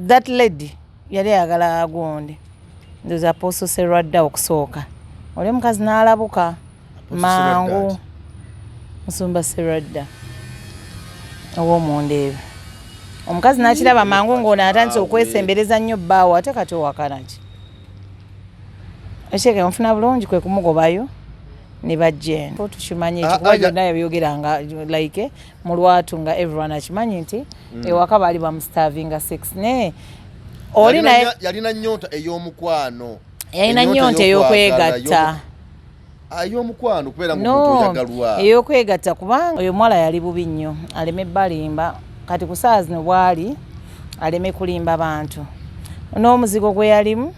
that lady yali ayagala agonde ndoza Apostle Serwadda okusooka oli mukazi n'alabuka mangu Musumba Serwadda ow'omundeebe omukazi n'akiraba mangu ng'ono atandise okwesembereza nnyo bbaawo ate kati owakanaki ekyeeke mufuna bulungi kwe kumugobayo ne bajja eno tukimanyi ekikuba byonna yabyogeranga like mu lwatu nga everyone akimanyi nti ewaka baali bamustavinga 6 ne oli naye yalina nnyonta ey'omukwano yalina nnyonta ey'okwegatta ay'omukwano kubeera mu muntu oyagalwa ey'okwegatta kubanga oyo mwala yali bubi nnyo aleme balimba kati ku saa zino bwali aleme kulimba bantu n'omuzigo gwe yalimu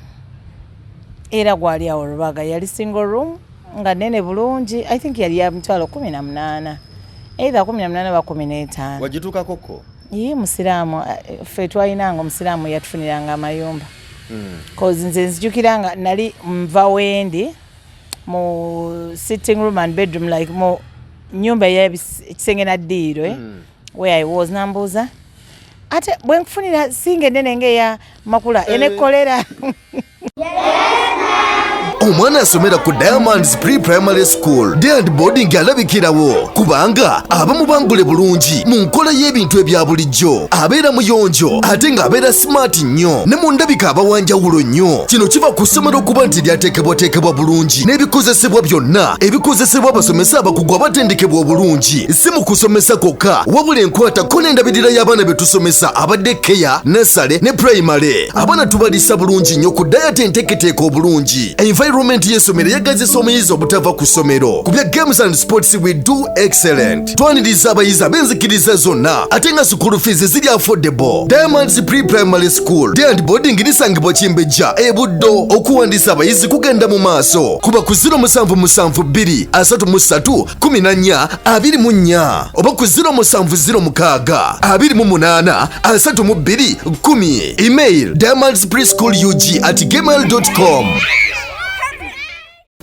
era gwali awo Lubaga yali single room nga nene bulungi I think yali ya mitwalo 18 either 18 ba 15 wajituka koko ye musiramu fe twayinanga musiramu yatufuniranga amayumba cause nze nzijukiranga nali mva wendi mu sitting room and bedroom like mu nyumba ya kisenge na diro where I was nambuza ate bwe nkufunira singe nene nge ya Makula ene kolera omwana asomera ku Diamonds Pre-Primary School Day and Boarding alabikirawo kubanga abamu bangule bulungi mu nkola y'ebintu ebya bulijjo abeera muyonjo ate ng'abeera smart nnyo ne mu ndabika abawanjawulo nnyo kino kiva ku ssomero kuba nti lyateekebwateekebwa bulungi n'ebikozesebwa byonna ebikozesebwa abasomesa abakugu abatendekebwa obulungi si mu kusomesa kwokka wabula enkwatako n'endabirira y'abaana be tusomesa abadde keya nursery ne primary abaana tubalisa bulungi nnyo ku diet enteeketeeka obulungi environment y'essomero yagazisa omuyizi obutava ku ssomero ku bya games and sports we do excellent twaniriza abayizi ab'enzikiriza zonna ate nga school fees ziri affordable Diamonds Pre-Primary School Day and Boarding lisangibwa Kimbejja e Buddo okuwandiisa abayizi kugenda mu maaso kuba ku 0772 33 14 24 oba ku 0706 28 32 10 email diamondspreschoolug@gmail.com.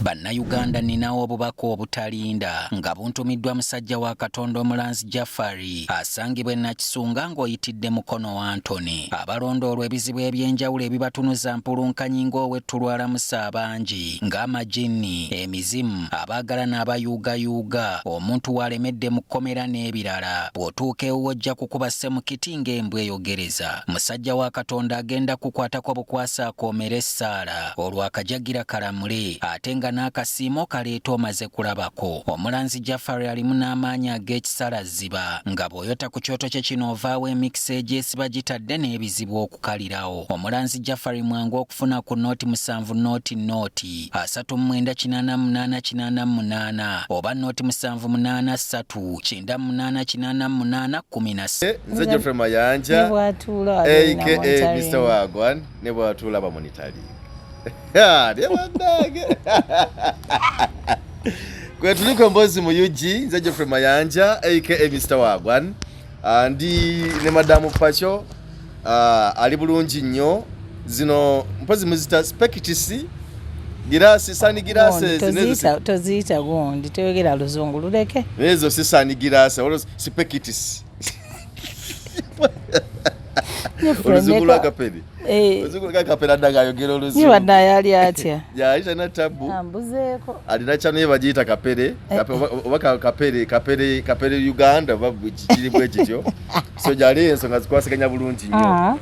Bannayuganda ninawo obubaka obutalinda nga buntumiddwa musajja wa Katonda Omulanzi Jafari asangibwa Nakisunga ng'oyitidde Mukono wa Antony. Abalondoolwa ebizibu ebyenjawulo ebibatunuza mpulunkanyi ng'owetulwala musa bangi ng'amajini, emizimu, abaagala n'abayuugayuuga, omuntu walemedde mu kkomera n'ebirala. Bw'otuuka ewuwo ojja kukuba ssemukiti ng'embwa eyogereza. Musajja wa Katonda agenda kukwatako bukwasa akoomera essaala olwo akajagira kalamule ate nga n'akasiimo kaleeta omaze kulabako. Omulanzi Jafari alimu n'amaanyi ag'ekisalaziba nga bw'oyota ku kyoto kye kino ovaawo emikisa egyesiba gitadde n'ebizibu okukalirawo. Omulanzi Jafari mwangu okufuna ku nooti 7 nooti 38888 oba nooti 7839888 nze Geoffrey Mayanja aka Mr. Wagwan ne bwatula bamonitali kwe tuliko mbozi mu UG nze Geoffrey Mayanja aka Mr. Wagwan ndi ne Madamu Pacho ali bulungi nnyo zino mpozi muzita spectisi girasi sani girasi tozita gondi toyogera luzungu luleke ezo sisani girasi olo spectisi oluzungula kapedi oluzungula kapedi adaga ayogera oluzungu niba dayali atya yaisha na tabu ambuzeeko alina chano yebagiyita kapede oba kapede Uganda kiri bwe kityo so jali ensonga zikwasiganya bulungi nnyo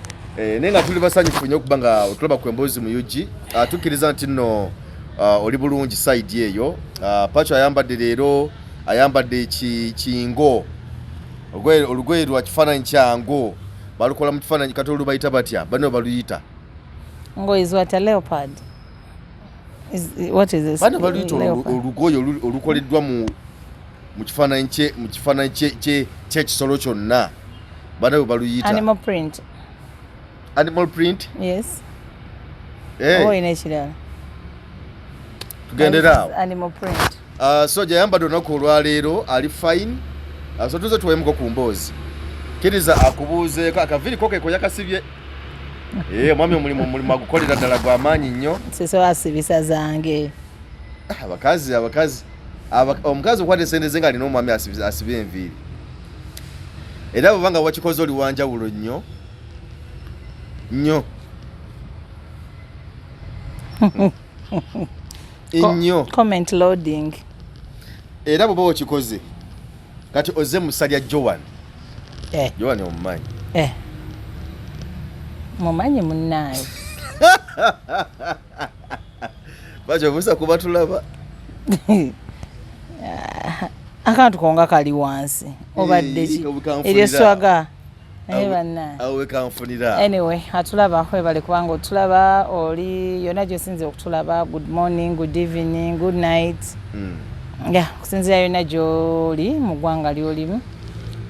nenga tuli basanyufu nnyo kubanga tulaba ku emboozi mu UG tukkiriza nti nno oli bulungi side eyo. Pacho ayambadde leero ayambadde kingo olugoye lwa kifaananyi kyango balukola mu kifaananyi kati olubayita batya bano baluyita ngo is what a leopard what is this bano baluyita olugoye olukoleddwa mu kifaananyi kye kisolo kyonna bano baluyita animal print yes oh inekirala tugendera animal print so jayambadde olunaku olwaleero ali fine so tuze tuwemuko ku mboozi kiriza akubuuzeeko akaviri kokeko yakasibye mwami omulimu agukolera ddala gw'amaanyi nnyo siso asibisa zange abakazi omukazi okwata esente ze nga alina omwami asibye enviiri era bw'obanga wakikoze oli wanjawulo nnyo nnyo nnyo comment loading era bw'oba okikoze kati ozze musalya Joan Joan omumanyi mumanyi munnaayo Pacho busa kuba tulaba akantu konga kali wansi obadde ki eryeswaga awe kanfunira anyway atulaba kwebale kubanga otulaba oli yonna gy'osinze okutulaba good morning good evening good night kusinzira yonna gy'oli mu ggwanga ly'olimu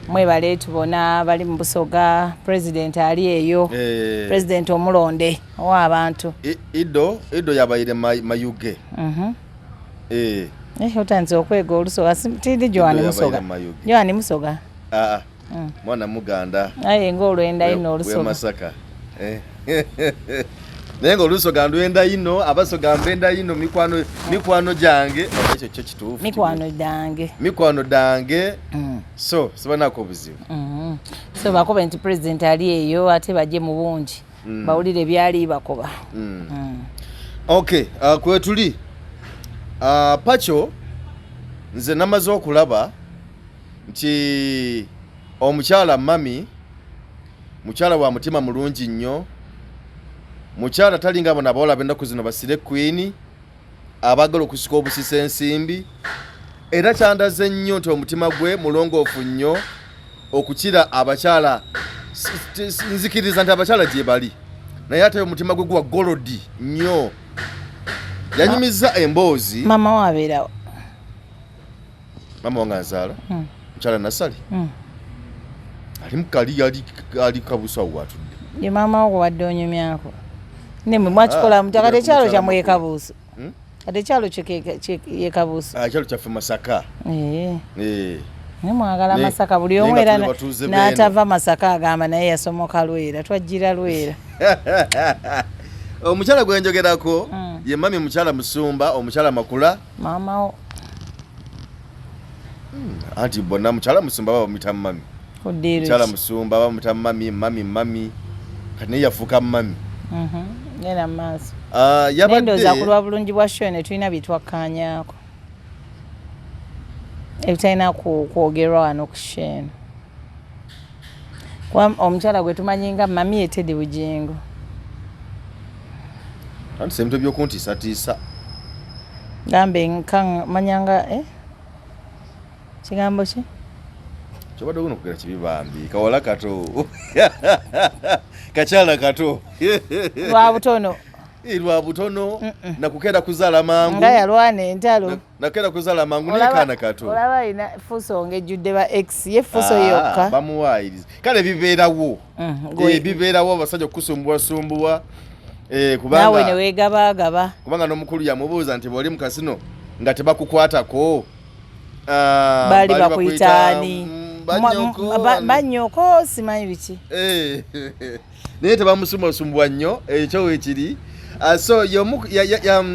mwebale tubona bali mu Busoga president ali eyo president omulonde ow'abantu Iddo yabayire mayuge otanze okwega olusoga tindi Joan Musoga Joan Musoga mwana muganda aye ng'olwenda ino olusoga Masaka naye ng'olusoga ndwenda ino abasoga mbenda ino mikwano gyange ekyo kyo kituufu mikwano dange so sibanako obuzibu so bakoba nti president ali eyo ate bajje mu bungi bawulire byali bakoba okay kwetuli Pacho nze namaze okulaba nti omukyala mami mukyala wa mutima mulungi nnyo mukyala talinga abo nabawala benda kuzino basire queen abagala okusika obusisa ensimbi era kyandaze nnyo nti omutima gwe mulongoofu nnyo okukira abakyala nzikiriza nti abakyala gye bali naye ate omutima gwe gwa golodi nnyo yanyumiza emboozi mama wabeerawo mama wange azaala mukyala Nasali ali mukali ali kabusa watudde ye mama wo wadde onyumyako nemwe mwakikola mutakate kyalo kya mwekabuuso ate kyalo yekabuuso kyalo kyaffe Masaka nemwagala Masaka buli omu era n'atava Masaka agamba naye yasomoka Lwera twajjira Lwera omukyala gwe njogerako ye mami mukyala Musumba omukyala Makula mama wo anti bonna mukyala Musumba baba muyita mami mukyala Musumba baba muyita mami kati naye yafuuka mami genda maaso yabadde ndoza kulwa bulungi bwa show ne tulina bitwakkaanyaako ebitalina kwogerwa wano ku sheeno omukyala gwe tumanyi nga mami ye Teddy Bugingo anti sebintu ebyokuntiisatiisa gambe manyanga kigambo ki kyobadde ogenda okugera kibibambi kawala kato kakyala kato lwa butono nakukera kuzaala mangu nga yalwana entalo nakukera kuzaala mangu nekaana kato olaba alina fuso ng'ejjudde ba x ye fuso yokka bamuwaayiriza kale bibeerawo bibeerawo abasajja okusumbwasumbuwa naawe ne weegabaagaba kubanga n'omukulu yamubuuza nti bw'oli mu kasino nga tebakukwatako bali bakuyitaani banyoko simanyi biki naye tebamusumbwasumbwa nnyo ekyo weekiri so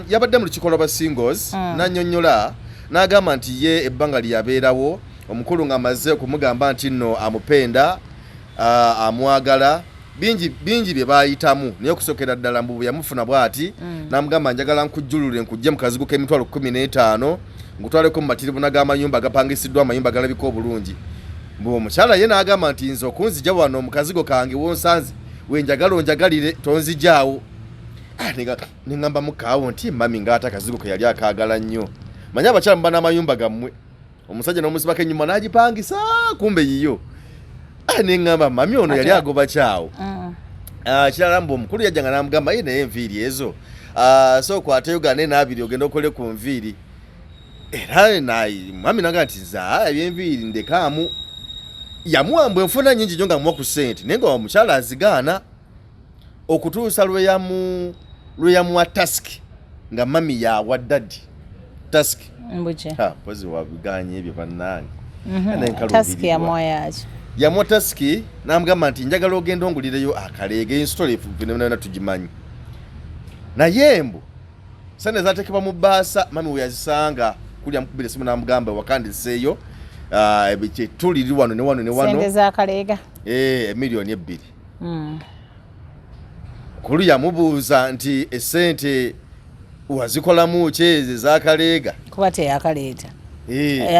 yabadde mu lukiiko lw'aba singles nannyonnyola n'agamba nti ye ebbanga lyabeerawo omukulu ng'amaze okumugamba nti nno amupenda amwagala bingi bye bayitamu naye okusokera ddala mbubu yamufuna bw'ati n'amugamba njagala nkujjulule nkujje mu kazigo k'emitwalo 15 ngutwaleko mu matiribu n'ag'amayumba agapangisiddwa amayumba galabika obulungi mbu omukyala ye n'agamba nti nze okunzija wano omukazigo kange wonsanze wenjagala onjagalire tonzijaawo neŋŋamba mukaawo nti mami ng'ate akazigo ke yali akaagala nnyo manye abakyala muba n'amayumba gammwe omusajja n'omusibako ennyuma n'agipangisa kumbe yiyo neŋŋamba mami ono yali agoba kyawo kirala mbu omukulu yajjanga n'amugamba ye naye enviiri ezo so kwate yogane n'abiri ogenda okole ku nviiri era mami naga nti nza ebyenviiri ndekaamu yamuwambwa enfuna nyingi nyo nga muwa ku ssente naye nga omukyala azigaana okutuusa lweyamuwa tasiki nga mami yawa ddadi tasiki pozi wabiganye ebyo bannange tasiki yamuwa yaki yamuwa tasiki n'amugamba nti njagala ogenda ongulireyo akaleega ensitole na tugimanyi naye mbu sente zateekebwa mu bbaasa mami we yazisanga kuli amukubira esimu n'amugamba wakandiseeyo tuliri wano ne wano ne wano sente za Kaleega $2 million kulu yamubuuza nti esente wazikolamu ki ezo eza Kaleega kuba teyakaleeta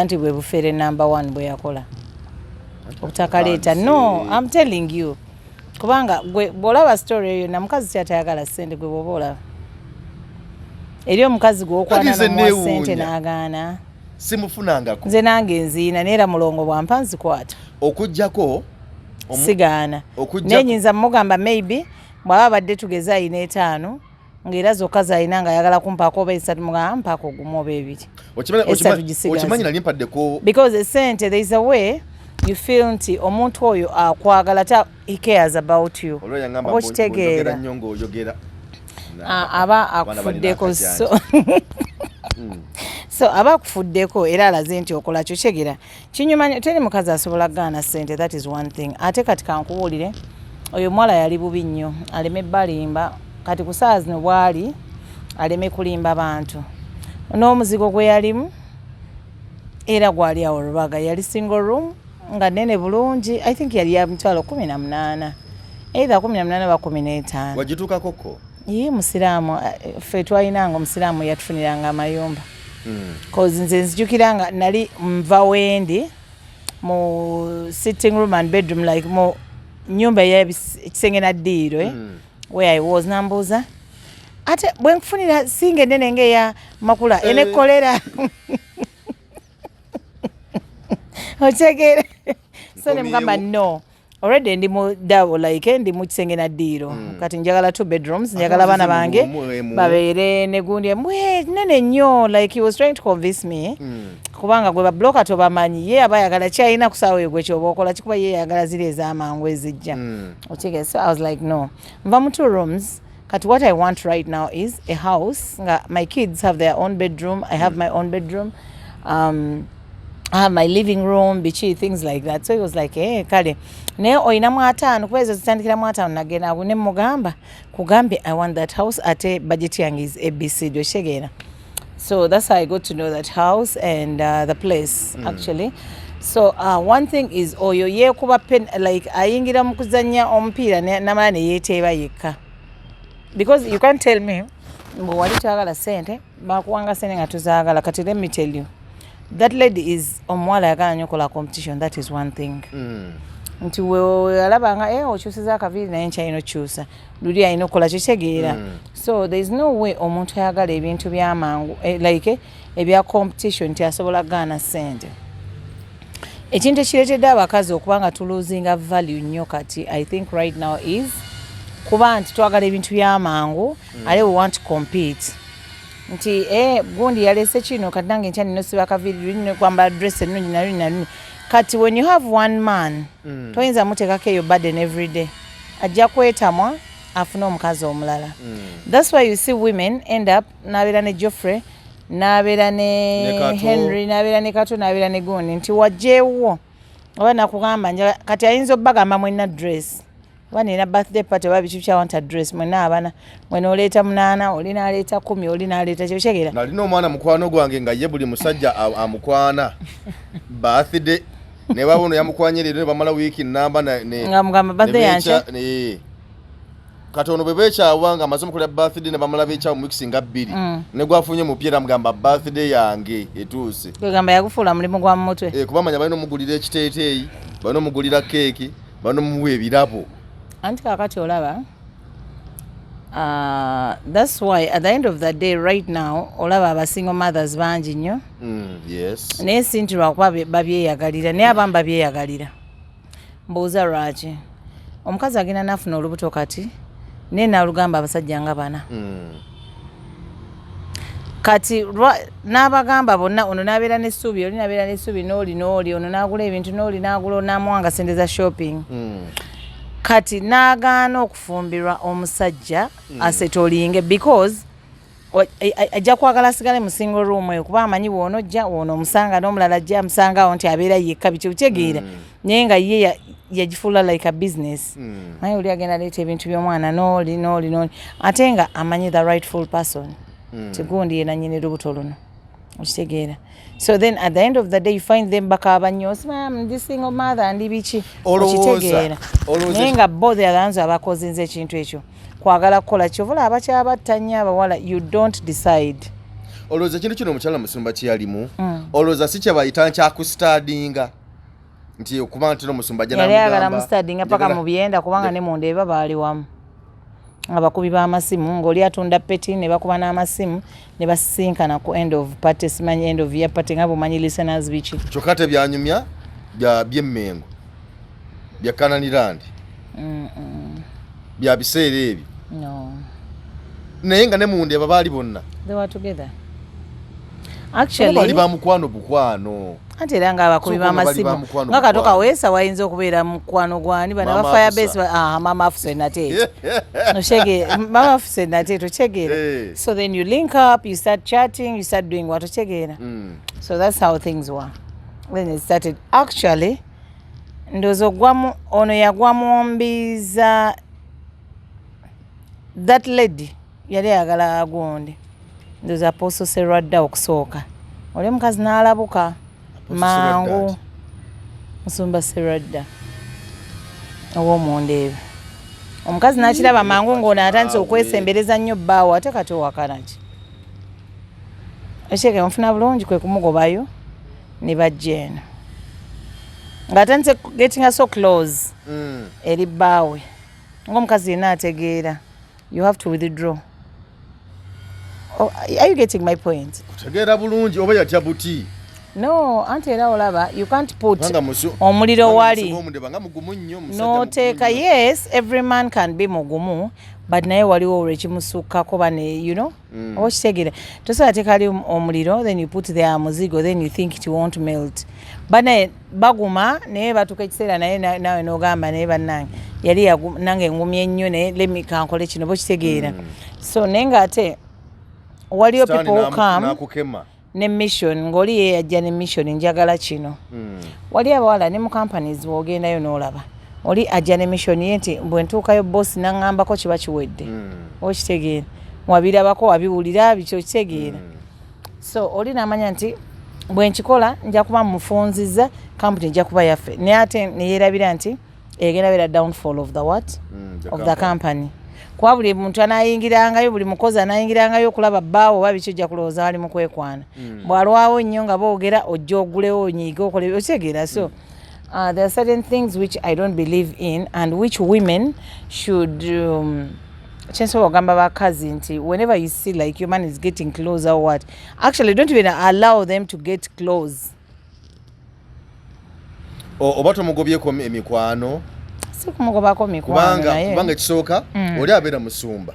anti bwe bufere number 1 bwe yakola obutakaleeta. No, I'm telling you, kubanga gwe bw'olaba story eyo na mukazi kyatayagala ssente gwe bw'oba olaba eri omukazi gw'okwana n'omuwa ssente n'agaana simufunangako nze nange nziina neera mulongo bwampa nzikwata okujjako sigaana nenyinza mugamba maybe bw'aba badde tugeze ayina 5 ng'era zokka zayina ng'ayagala kumpaako oba 3 mugamba mpaako ogumu oba 2 okimanyi nali mpaddeko because essente there is a way you feel nti omuntu oyo akwagala ta he cares about you okitegeera aba akufuddeko so aba akufuddeko era alaze nti okola kyo kyegera kinyuma teri mukazi asobola kugaana ssente, that is one thing. Ate kati kankubuulire oyo mwala yali bubi nnyo aleme balimba kati ku saa zino bwali aleme kulimba bantu n'omuzigo gwe yalimu era gwali awo Rubaga yali single room nga nene bulungi. I think yali ya mitwalo 18 either 18 ba 15 wagituukako ko ye musiraamu ffe twayinanga omusiraamu yatufuniranga amayumba cause nze nzijukiranga nali nva wendi mu sitting room and bedroom like mu nyumba y'ekisenge na ddiiro where I was nambuuza ate bwe nkufunira singa ennene ng'eya Makula ene kolera otegeera so ne mugamba no already ndi mu double like ndi mu kisenge na ddiiro kati njagala 2 bedrooms njagala abaana bange babeere ne gundi mwe nene nnyo like he was trying to convince me kubanga gwe babloka tobamanyi ye aba yagala kyayina kusaawa gwe kyoba okola kikuba ye yagala zile ez'amangu ezijja otegeera. So I was like no nva mu 2 rooms kati what I want right now is a house nga my kids have their own bedroom, I have my own bedroom, I have my living room, bichi, things like that. So he was like, hey, kale. Ne oina mu 5 kwezi zitandikira mu 5 nagenda awo ne mugamba kugambe I want that house ate budget yange is ABC doshegeera. So that's how I got to know that house and the place actually. So one thing is oyo ye kuba pen like ayingira mu kuzanya omupiira namala ne yeteeba yekka. Because you can't tell me mbu wali twagala ssente bakuwanga ssente nga tuzaagala kati let me tell you that lady is omwala yagala nnyo kola competition, that is one thing. Nti we alabanga okyusiza akaviri naye nkyalina okyusa luli alina okukola kitegeera. So there is no way omuntu ayagala ebintu byamangu like ebya competition nti asobola kugaana ssente. Ekintu ekireetedde abakazi okuba nga tuluzinga value nnyo kati I think right now is kuba nti twagala ebintu byamangu ale we want to compete nti gundi yalese kino kati nange nkya nino siba kaviri nino kwambala dress ennungi naluni kati when you have one man toyinza muteekako eyo burden every day ajja kwetamwa afune omukazi omulala. That's why you see women end up nabeera ne Geoffrey nabeera ne Henry nabeera ne Kato nabeera ne gundi nti wajjeewo oba nakugamba kati ayinza obbagamba mwenna dress wanina birthday party wa bichu kya want address mwena abana mwena oleta munana olina aleta 10 olina aleta kyoshegera nalina omwana mukwano gwange nga ye buli musajja amukwana birthday ne babono yamukwanyirira ne bamala wiki namba ne ngamugamba birthday yanche katono bebecha wanga masomo kula birthday ne bamala becha mu weeks nga 2 ne gwafunye mupiera mugamba birthday yange etuse kwegamba yakufula mulimu gwa mutwe kubamanya balino mugulira ekiteeteyi balino mugulira keke balino muwe ebirabo anti kakati olaba that's why at the end of the day right now olaba aba single mothers bangi nnyo yes naye sinti lwakuba babyeyagalira naye abamu babyeyagalira mbuuza lwaki omukazi agenda nafuna olubuto kati naye naalugamba abasajja nga bana kati n'abagamba bonna ono n'abeera n'essuubi oli n'abeera n'essuubi n'oli ono n'agula ebintu n'oli n'agula onamuwanga sente za shopping kati n'agaana okufumbirwa omusajja asetolinge because ajja kwagala asigale mu single room eyo kuba amanyi bw'onojja wono omusanga n'omulala ajja amusangawo nti abeera yekka bikitegeera naye nga ye yagifuula like a business naye oli agenda leeta ebintu by'omwana n'oli ate nga amanyi the rightful person tigundi ye nannyini lubuto luno okitegeera. So then at the end of the day you find them bakaba nnyo ndi single mother ndi biki okitegeera naye nga bo the other ones abakozinze ekintu ekyo kwagala kukola kyovula abakyabattanya abawala you don't decide. Olowooza ekintu kino omukyala Musumba kyeyalimu olowooza si kye bayita nkyakustadinga nti okuba nti n'omusumba ajja yali ayagala mustadinga paka mu byenda kubanga ne mu Ndeeba baali wamu abakubi b'amasimu ng'oli atunda peti ne bakuba n'amasimu ne basisinkana ku end of party simanyi end of year party nga bumanyi listeners biki kyokka tebyanyumya by'emmengo bya Kananirandi bya biseera ebyo no naye nga ne mu Ndeeba baali bonna they were together actually bali ba mukwano bukwano ate era nga abakubi b'amasimu nga katoka weesa wayinza okubeera mukwano gwani bana ba firebase mama afuse nate nochege mama afuse nate tochegera so then you link up you start chatting you start doing what tochegera so that's how things were when it started actually ndozo gwamu ono yagwamu mbiza that lady yali yagala agonde ndozo Apostle Serwadda okusooka ole mukazi n'alabuka mangu Musumba Serwadda owo Ndeeba omukazi n'akiraba mangu ng'ono atandise okwesembereza nnyo bbaawo ate kati owakanaki ekyeke mufuna bulungi kwe kumugobayo ne bajja eno ng'atandise getting so close eri bbaawe ng'omukazi yenna ategeera you have to withdraw. Oh, are you getting my point? Kutegeera bulungi oba yatya buti. No, anti era olaba you can't put omuliro wali. No teka yes, every man can be mugumu, but naye waliwo olwekimusukkako bane you know. Okitegere. Tosobola tekali omuliro then you put there muzigo then you think it won't melt. Bane baguma naye batuka ekiseera naye nawe n'ogamba naye bannange yali nange ngumye nnyo naye lemi kankole kino bokitegeera. So nenga ate waliyo people who come ne mission ngoli ye yajja ne mission njagala kino wali abawala ne mu companies bogendayo n'olaba oli ajja ne mission yenti bwe ntuukayo boss nangambako kiba kiwedde okitegeera wabirabako wabiwulira bikyo kitegeera so oli namanya nti bwe nkikola nja kuba mufunziza company nja kuba yaffe ne ate ne yerabira nti egenda bera downfall of the what of the company kwa buli muntu anayingirangayo buli mukozi anayingirangayo okulaba bbaawo oba bikijja kulowooza ali mu kwekwana bw'alwawo nnyo nga boogera ojja ogulewo onyiige okole okitegeera so there are certain things which I don't believe in and which women should kyensobola ogamba bakazi nti whenever you see like your man is getting close or what actually don't even allow them to get close oba tomugobyeko emikwano sikumugobako mikwano naye kubanga ekisooka oli abeera musumba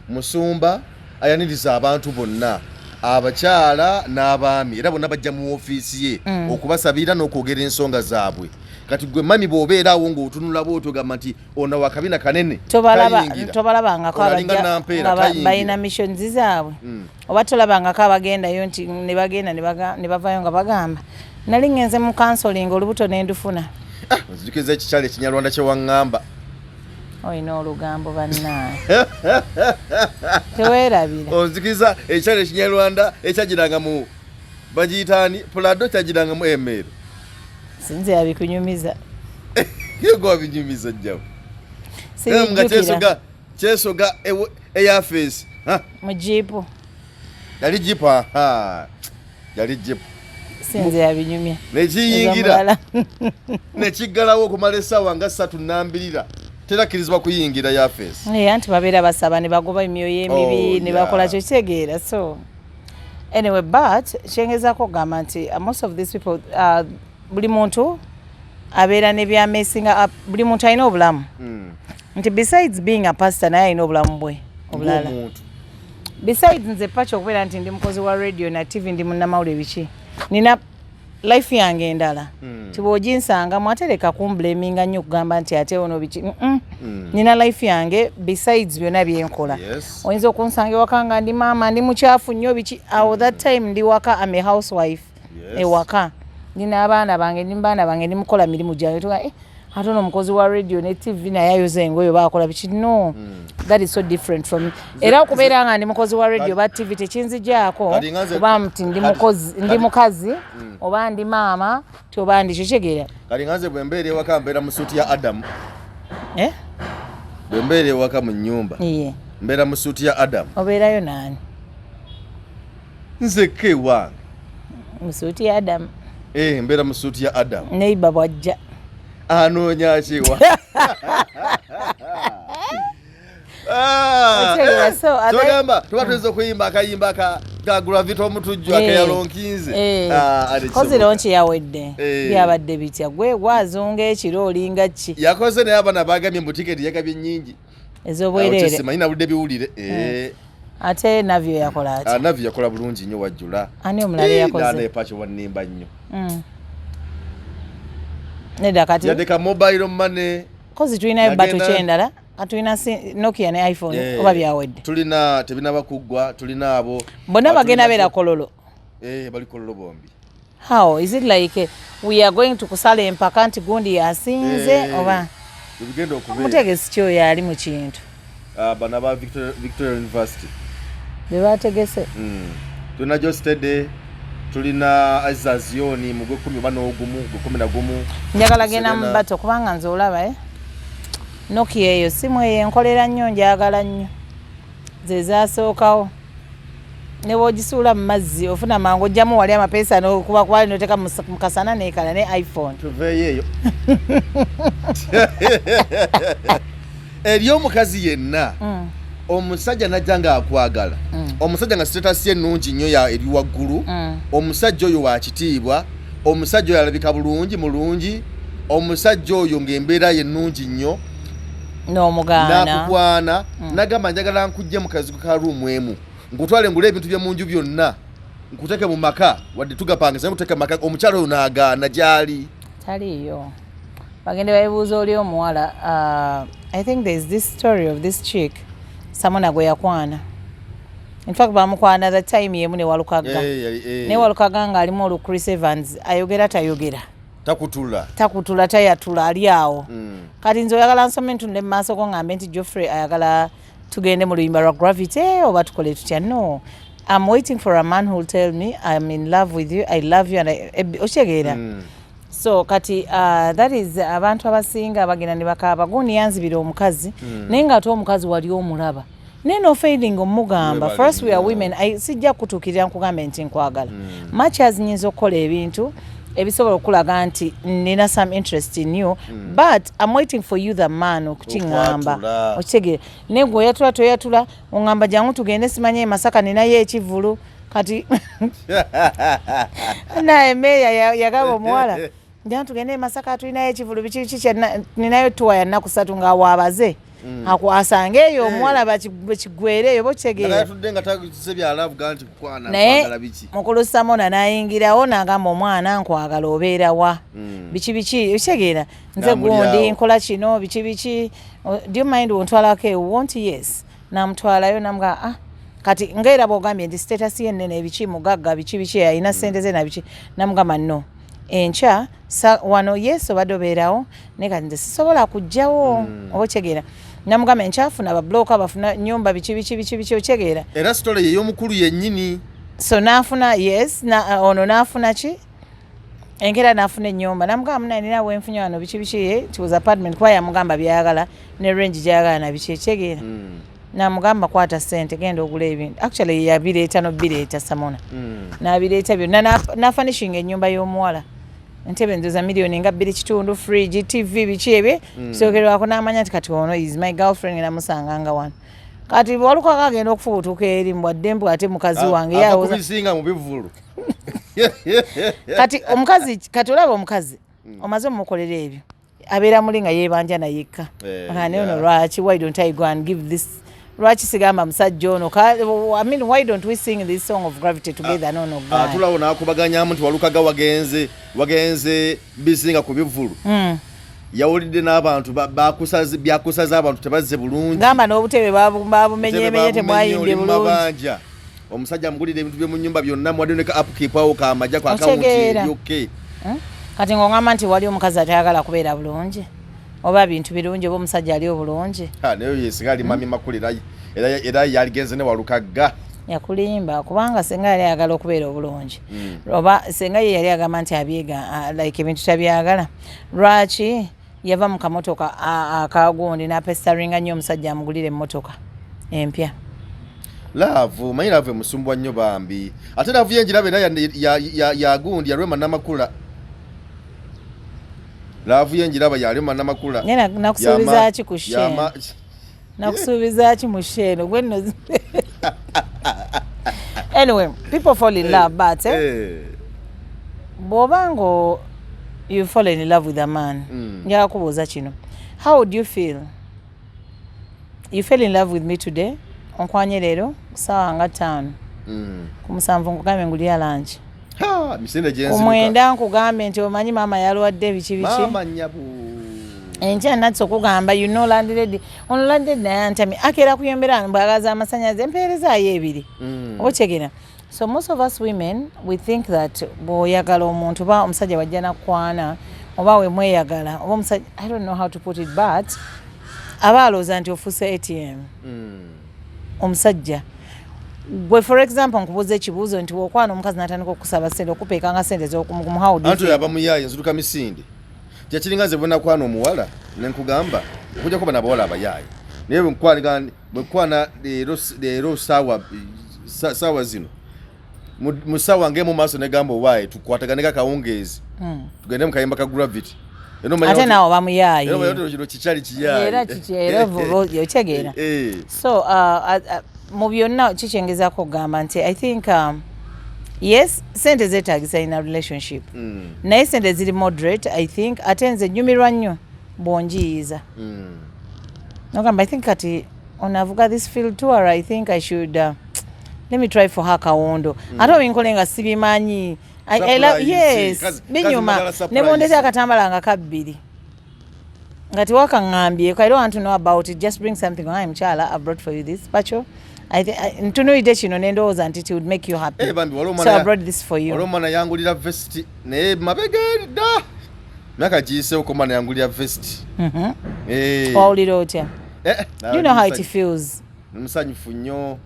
musumba ayaniriza abantu bonna abakyala n'abaami era bonna bajja mu ofiisi ye okubasabira n'okwogera ensonga zaabwe kati gwe mami bw'obeeraawo ng'otunula bw'otogamba nti ono wakabina kanene tobalabangako balina missions zaabwe oba tolabangako abagendayo nti ne bagenda ne bavaayo nga bagamba nali ngenze mu counseling olubuto ne ndufuna nzijukiza ekikyalo ekinyarwanda kye waŋŋamba olina olugambo bannaye teweerabira onzikiza ekikyalo ekinyarwanda ekyagiranga mu bagiyitaani pulado kyagiranga mu emeero sinze yabikunyumiza yego wabinyumiza jjawo nga kyesoga eyafeesi mu jiipu yali jipu yali jipu sinze yabinyumya nekiyingira nekiggalawo okumala essaawa nga 3 terakkirizibwa kuyingira yafeesi anti babeera basaba ne bagoba emyoyo emibi ne bakola kyo kitegeera so anyway but kyengezaako okugamba nti most of these people buli muntu abeera nebyamesinga buli muntu alina obulamu nti besides being a pastor naye alina obulamu bwe obulala besides nze Pacho okubeera nti ndi mukozi wa radio na TV ndi munnamawulire biki nina life yange endala tibwoginsanga mwatereka kumblaminga nnyo okugamba nti ate ono biki nina life yange besides byonna byenkola oyinza okunsanga ewaka nga ndi maama ndi mukyafu nnyo biki awo that time ndi waka am a housewife ewaka nina abaana bange ndi baana bange ndi mukola mirimu gyange tuga ate ono omukozi wa radio ne TV naye ayoza engoye bakola biki no that is so different from era okubeera nga ndi mukozi wa radio ba TV tekinzijaako oba nti ndi mukazi oba ndi maama oba ndi kyekitegera kali nganze bwe mbeera ewaka mbeera mu suuti ya Adamu Bembere waka mu nyumba. Iye. Mbera mu suti ya Adam. Obeerayo nani? Nze ke wange. Mu suti ya Adam. Mbera mu suti ya Adam. Neighbor bwajja. Anoonya kiwa. Togamba tubatweza okuyimba akayimba ka Gravito omutujju akayalonkinze. Kozi lonchi yawedde. Byabadde bitya gwe gwazunga ekiro olinga ki. Yakoze naye abana bagamye mu tiketi yakabye nnyingi. Ezobwerere. Simanyi budde biwulire. Ate navyo yakola ati. Navyo yakola bulungi nnyo wajjula. Ani omulala yakoze. Dane Pacho wannimba nnyo. Neda kati. Yadeka mobile money. Kozi tulinayo batu kyendala. Atulina Nokia ne iPhone oba byawedde. Tulina tebinaba kuggwa, tulina abo. Bonna bagenda bera kololo. Bali kololo bombi. How is it like we are going to kusala empaka nti gundi yasinze oba? Tubigenda okubeera. Mutegesi kyo yali mu kintu. Bana ba Victoria University. Bebategese. Tulina Jostede, tulina Azazioni mu 11. Njagala gena mbato kubanga nze olaba Nokia eyo simu enkolera nnyo njagala nnyo. Ze zasookawo. Ne bogisuula mu mazzi ofuna mango jamu wali amapesa no kuba kwali noteka mukasana nekala ne iPhone. Tuveeyo. Eriyo omukazi yenna. Omusajja najjanga akwagala. Omusajja nga status ye nnungi nnyo ya eri waggulu. Omusajja oyo wa kitiibwa. Omusajja oyo alabika bulungi mulungi. Omusajja oyo ng'embeera ye nnungi nnyo. N'omugana. Nakukwana. Nagamba njagala nkujje mu kazigo ka room emu. Nkutwale ngule ebintu bye munju byonna. Nkuteke mu maka. Wadde tugapanga sema kuteka maka. Omukyalo oyo n'agaana gyali. Taliyo. Bagende bayibuuza oli omuwala. I think there's this story of this chick. Samona gwe yakwana. In fact bamukwana that time yemu ne walukaga. Ne walukaga nga alimu olu Chris Evans ayogera tayogera. Takutula tayatula ali awo. Kati nze oyagala nsome ntunde mu maaso ko ngambe nti Geoffrey ayagala tugende mu luyimba lwa Gravity oba tukole tutya. No, I'm waiting for a man who will tell me I'm in love with you, I love you and okyegera. So kati that is abantu abasinga abagenda ne bakaba guni yanzibira omukazi naye nga ate omukazi wali omulaba neno failing omugamba. First we are women. Sijja kutukirira nkugamba nti nkwagala. Much as nyinza okukola ebintu ebisobola okulaga nti nina some interest in you, but I'm waiting for you the man okukingamba. Okigere negwe oyatula toyatula ongamba jangu tugende simanye Masaka ninayo ekivulu kati na emeya yagaba omuwala jangu tugende Masaka tulinayo ekivulu bichi ninayo tuwa ya nnaku 3 nga wabaze asange eyo omuwala bakigwere eyo bokitegera naye mukulu Samona nayingirawo n'agamba omwana nkwagala obeera wa biki okitegeera nze gundi nkola kino biki do you mind ontwalako ewo won't yes namutwalayo namuga kati ngaera bwogambye nti status yennene ebiki mugagga biki ayina ssente ze nabiki namugamba no encha wano yes obadde obeerawo naye kati nze sisobola kujjawo oba okitegeera namugamba enkyafuna ababloka bafuna nyumba biki okitegeera era story ey'omukulu yennyini so nafuna yes ono nafuna ki engera nafuna ennyumba namugamba muna nina wenfunya wano biki it was apartment kwa yamugamba byayagala ne range gyayagala na biki ekitegeera namugamba kwata ssente genda ogula ebintu actually yabireeta nobireeta Samona nabireeta byonna nafanishing ennyumba y'omuwala entebe ndoza milioni nga 2.5 fridge TV biki ebye sokerwako n'amanya nti kati ono is my girlfriend namusanga nga wano kati waluka kagenda okufubutuka eri mbwaddembu ate mukazi wange yawo kubisinga mu bivulu kati omukazi kati olaba omukazi omaze omukolera ebyo abeera muli nga yeebanja nayekka akane ono lwaki why don't I go and give this lwaki sigamba musajja ono I mean why don't we sing this song of Gravity together no tulawo nakubaganyamu nti walukaga wagenze bisinga ku bivulu yawulidde n'abantu byakusaza abantu tebazze bulungi gamba n'obutebe babumenyemenye temwayimbye bulungi omusajja amugulira ebintu bye mu nnyumba byonna mwadde ne ka upkeep awo kamajja ku akawunti ebyoke kati ng'ongamba nti wali omukazi atayagala kubeera bulungi oba bintu birungi oba omusajja ali obulungi naye yesinga ali mami Makula era yaligenze ne walukaga yakulimba kubanga senga yali ayagala okubeera obulungi oba senga ye yali agamba nti abyega like ebintu tabyagala lwaki yava mu kamotoka akagundi n'apestaringa nnyo omusajja amugulire emmotoka empya. Laavu manyi laavu emusumbwa nnyo bambi ate laavu yenjiraba era yagundi yalwema Namakula. Laavu yenjiraba yalwema Namakula. Nakusuubiza ki ku sheno? Nakusuubiza ki mu sheno? Gwenno. Anyway, people fall in love, but bw'oba you fall in love with a man. Njagala kubuuza kino. How would you feel? You fell in love with me today? Onkwanye leero ssaawa nga 5. Ku 7 nkugambe ngulira lunch. Misinde gyenzibuka. Ku 9 nkugambe nti omanyi maama yalwadde biki. Maama nyabu. Enkya natso okugamba you know landlady. Ono landlady naye antami akeera kuyembera mbwagaza amasannyalaze empeerezaayo 2. Okyegera. So most of us women, we think that bw'oyagala omuntu oba omusajja wajja nakwana oba we mweyagala oba omusajja, I don't know how to put it, but aba alowooza nti ofuuse ATM. Omusajja gwe for example nkubuuza ekibuuzo nti wokwana omukazi n'atandika okusaba ssente okupeekanga ssente z'okumuhaudi anti yaba muyaye nzuluka misinde kyekiringa nze bwe nakwana omuwala ne nkugamba okujja kuba n'abawala abayaaye naye bwe nkwana leero saawa zino mu ssaawa ng'emu maaso negamba owaaye tukwataganeko akawungeezi tugende mu kayimba ka gravity ate naawe bamuyaaye kino kikyali kiyaaye era kikyeera okitegeera. So mu byonna kikyengezaako okugamba nti I think yes sente zeetaagisa in a relationship naye sente ziri moderate I think ate nze nyumirwa nnyo bw'onjiyiza nogamba I think kati onavuga this field tour I think I should let me try for her kawondo ate obinkole nga sibimanyi yes binyuma ne bondeza akatambala nga kabbiri ngati wakaŋŋambye I don't want to know about it, just bring something. I'm Chala, I brought for you this Pacho. Ntunuulidde kino ne ndowooza nti it would make you happy, so I brought this for you. Olomana yangulira vest naye mabega da myaka giyiseewo komana yangulira vest. Wawulira otya? You know how it feels. Musanyufu nnyo.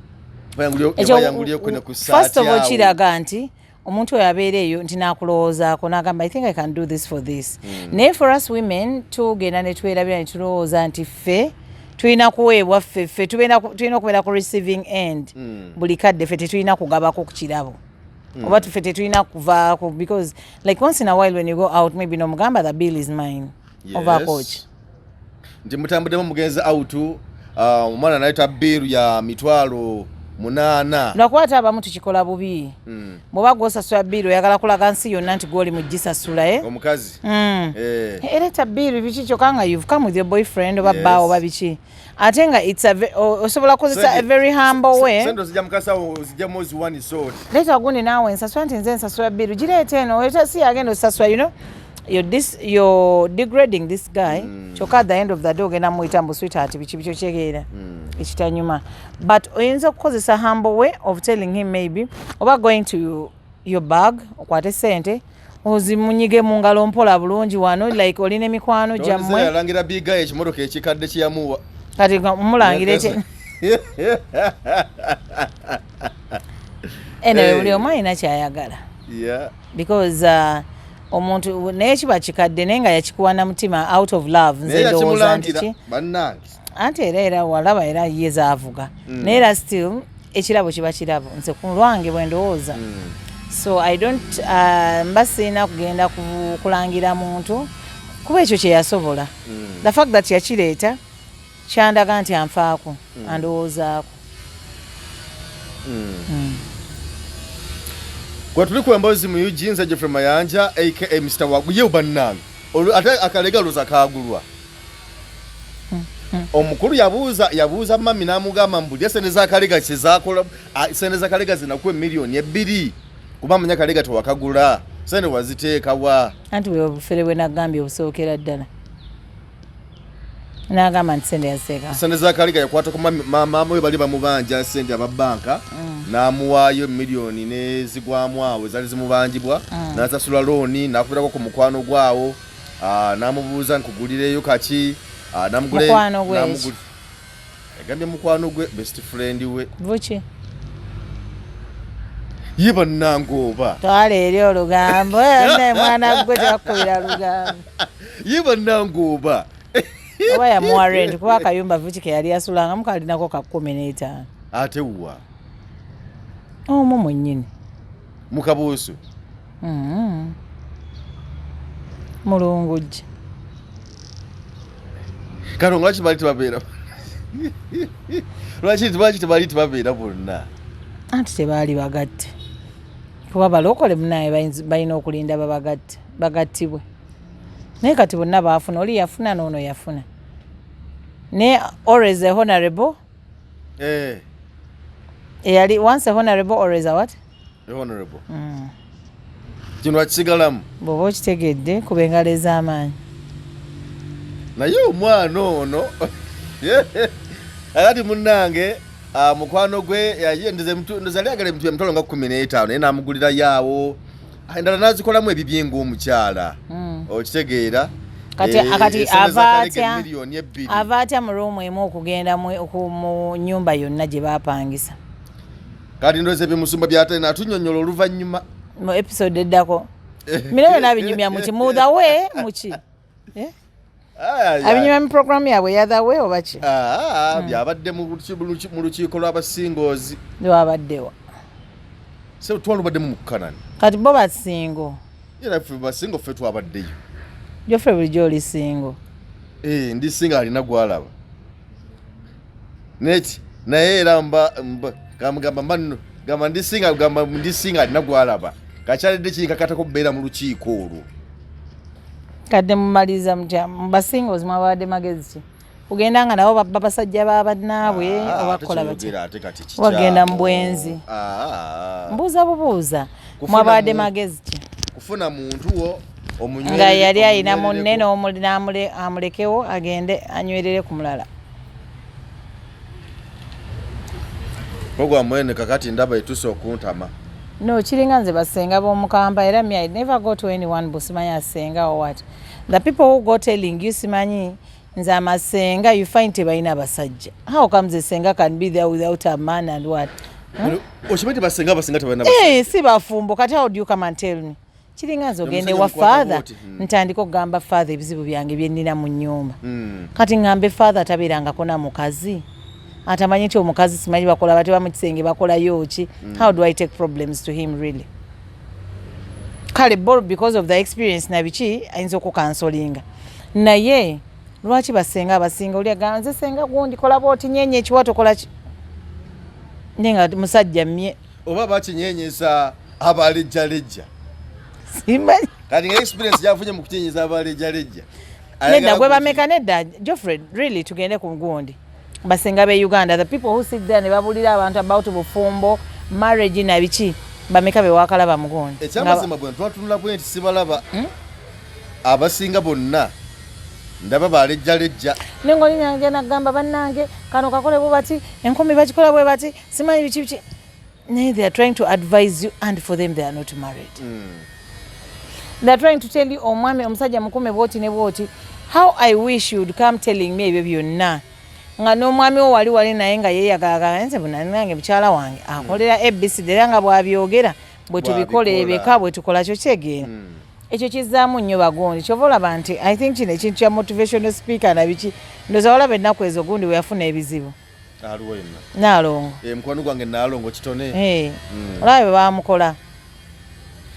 First of all kiraga nti omuntu oyo abeera eyo nti naakulowoozaako n'agamba I think I can do this for this. Naye for us women tugenda ne twerabira ne tulowooza nti ffe tulina kuweebwa ffe tulina okubeera ku receiving end. Buli kadde ffe tetulina kugabako ku kirabo oba ffe tetulina kuvaako because like once in a while when you go out maybe nomugamba the bill is mine. Ovaako ki nti mutambuddemu mugenzi out omwana nayita biiru ya mitwalo 8. Lwakwata abamu tukikola bubi. Bw'oba gw'osasula biiru oyagala kulaga nsi yonna nti gw'oli mu gisasula omukazi. Ereta biiru biki kyokka nga you've come with your boyfriend oba bbaawo oba biki. Ate nga osobola kukozesa a very humble way. Sendo zijja mukasa zijja mwezi 1 sort. Leeta gundi naawe nsasula nti nze nsasula biiru gireeta eno eta si agenda osasula you know. You're degrading this guy. Kyokka at the end of the day ogenda muyita mbu sweetheart biki bikyo kyegeera ekitanyuma, but oyinza okukozesa humble way of telling him maybe oba going to your bag okwate sente ozimunyige mu ngalo mpola bulungi wano like olina emikwano gyammwe yalangira biga ekimotoka ekikadde kyamuwa kati mulangire ekye anyway buli omu alina kyayagala because omuntu naye kiba kikadde naye nga yakikuwa na mutima out of love nze ndowooza nti ki anti era walaba era ye zaavuga naye era still ekirabo kiba kirabo nze ku lwange bwe ndowooza so I don't mba sirina kugenda kulangira muntu kuba ekyo kye yasobola the fact that yakireeta kyandaga nti anfaako andowoozaako. Kwa tuli ku embozi mu Eugene Nze Jeffrey Mayanja aka Mr. Wagu ye ubannanga ate akalega luza kagulwa omukulu yabuuza mami n'amugamba mbuli sente za Kaleega kizakola sente za Kaleega zinakuwa million 2 kuba manya Kaleega tewakagula sente waziteeka wa anti we obufere bwe nagambye obusookera ddala n'agamba nti sente yaseeka sente za Kaleega yakwata ku mama we bali bamubanja sente ababanka n'amuwaayo miliyoni nezigwamu awo zali zimubanjibwa n'asasula looni n'akubirako ku mukwano gwawo n'amubuuza nkugulireyo kaki mukwano gwe yagambye mukwano gwe best friend we buki Yiba nangoba. Twale eri olugambo. Ne mwana gwe takubira lugambo. Yiba nangoba. Oba ya muwarrant kuba akayumba Vukike yali asulanga mukalinako ka 15. Ate uwa. Omwo mwennyini. Mukabuusu. Mulungujje. Kano lwaki bali tebabeera? Lwaki tebabeera bonna? Anti tebaali bagatte. Kuba balokole munaye balina okulinda bagattibwe. Naye kati bonna baafuna, oli yafuna n'ono yafuna. Ne always a honorable. Eyali once a honorable, always a what? A honorable. Kino wakisigalamu? Bw'oba okitegedde kuba engalo ez'amaanyi. Naye omwana ono akati munnange mukwano gwe ndoza lyagala emitwe emitolo nga 15 naye namugulira yaawo endala nazikolamu ebibye ng'omukyala okitegeera kati ava atya mu ruumu emu okugenda mu nnyumba yonna gye baapangisa. Kati ndoza ebyemusumba byatena atunyonyola oluvannyuma mu episode eddako mirebe n'abinyumya muki muthawe muki abinyumya mu programu yaabwe yathawe oba ki byabadde mu lukiiko lw'abasingoozi lwabaddewa se twalubaddemu mu Kanani kati bo basingo era ffe basingo ffe twabaddeyo joffe bulijjo oli singo ndi singa alina gwalaba neti naye era gamba ndi singa alina gwalaba kakyalidde kinkakatako kubeera mu lukiiko olwo kadde mumaliza mutya mubasinga ozima babadde magezi ki kugenda nga nabo babasajja babannaabwe obakola batya wagenda mu bwenzi mbuuza bubuuza mwabadde magezi ki kufuna muntu wo omunywere nga yali ayina munne amulekewo agende anywerere ku mulala programu ene kakati ndaba etuse okuntama no kiringa nze basenga b'omukamba era me I never go to anyone busimanya asenga or what the people who go telling you simanyi nze amasenga you find tebalina basajja how comes the senga can be there without a man and what oshimete basenga tebalina basajja si bafumbo kati how do you come and tell me kiringa nze ogende wa father ntandika okugamba father ebizibu byange bye nnina mu nnyumba kati ngambe father tabeerangako na mukazi atamanyi nti omukazi simanyi bakola bati bamukisenge bakolayo ki how do I take problems to him really kale because of the experience nabiki ayinza okukansolinga naye lwaki basenga abasinga oli aganze senga gundi kola boti nyenye ekiwato kola ki nenga musajja mmye oba bakinyenyesa abalejjalejja simanyi kati nga experience yafunye mu kukinyenyesa abalejjalejja nedda gwe bameka nedda Geoffrey really tugende ku gundi basenga be Uganda the people who sit there ne babulira abantu about bufumbo marriage na biki bameka be wakalaba mugondi ekyamazima bwe twatunula bwenti sibalaba abasinga bonna ndaba balejjalejja nengoli nyange nagamba bannange kano kakole bwe bati enkomi bakikola bwe bati simanyi biki they are trying to advise you and for them they are not married they are trying to tell you omwami omusajja mukume bwoti ne bwoti how I wish you would come telling me ebyo byonna nga n'omwami wo wali naye nga yeeyagala nze bunanange mukyala wange akolera ABC era nga bwabyogera bwe tubikola ebeka bwe tukola kyo kyegeera ekyo kizzaamu nnyo bagondi kyova olaba nti I think kino ekintu kya motivational speaker nabiki ndoza olaba ennaku ezo gundi we yafuna ebizibu aliwo yenna Naalongo mukwano gwange Naalongo kitone olaba bwe bamukola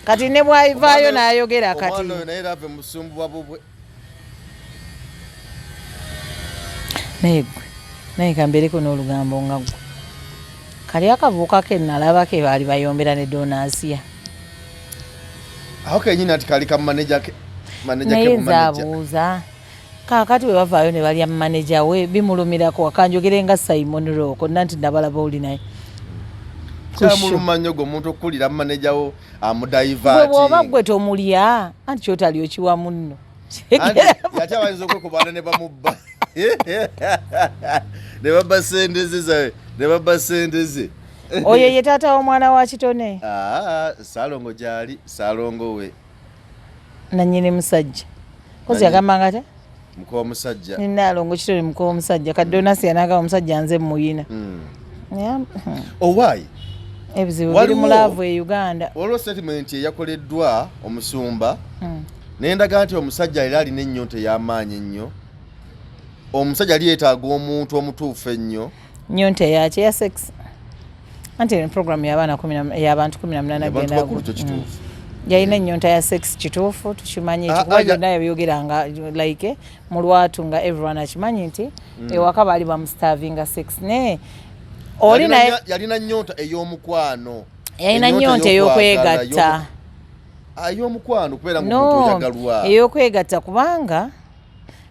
kati ne bwayivaayo n'ayogera kati omwana oyo naye era ave musumbu bwabubwe naye kambereko n'olugambo nga gwe kali akavuuka ke nalabake baali bayombera ne donasiya aho kenyini ati kali ka manager ke naye nzaabuuza kaakati we bavaayo ne balya manager we bimulumirako akanjogere nga Simon Roko nanti nabalaba oli naye kyamuluma nnyo gwe omuntu okukulira manager wo amudayivaati bw'oba gwe tomulya anti kyotali okiwa munno yati abayinza okwekubaana ne bamubba ne babba sente ze oyo ye taata w'omwana wa kitone Saalongo gyali Saalongo we nannyini musajja kozi yagambanga ate muko omusajja Naalongo kitone muko omusajja kadonasi yanagawa omusajja nze muyina owaayi ebizibu biri mu laavu e Uganda. Olwo statement eyakoleddwa omusumba nendaga nti omusajja era alina ennyonta ey'amaanyi ennyo. Omusajja ali yeetaaga omuntu omutuufu ennyo. Nyonta yaki ya sex. Anti ne program y'abaana 10 y'abantu 18 agenda kituufu. Yalina ennyonta ya sex kituufu tukimanyi ekikuba byonna yabyogeranga like mu lwatu nga everyone akimanyi nti ewaka baali bamustavinga sex ne oli naye yalina nnyonta ey'omukwano. Yalina nnyonta ey'okwegatta. Ey'omukwano kubeera mu muntu oyagalwa. Ey'okwegatta kubanga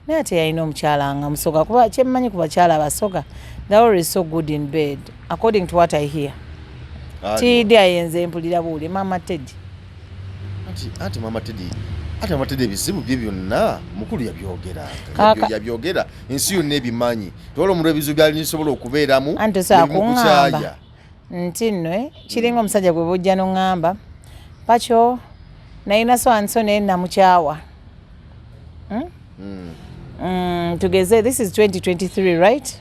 naye ate yalina omukyala nga musoga kuba kyemmanyi ku bakyala abasoga they are always so good in bed according to what I hear. Tidde ayenze mpulira buuli Mama Teddy. Ati Mama Teddy ebizibu bye byonna mukulu yabyogera ensi yonna ebimanyi tewala omuntu ebizibu byali nisobola okubeeramu anti sakuŋŋamba nti nno kiringa omusajja gwe bujja n'oŋŋamba Pacho nayina so anso naye namukyawa tugeze this is 2023 right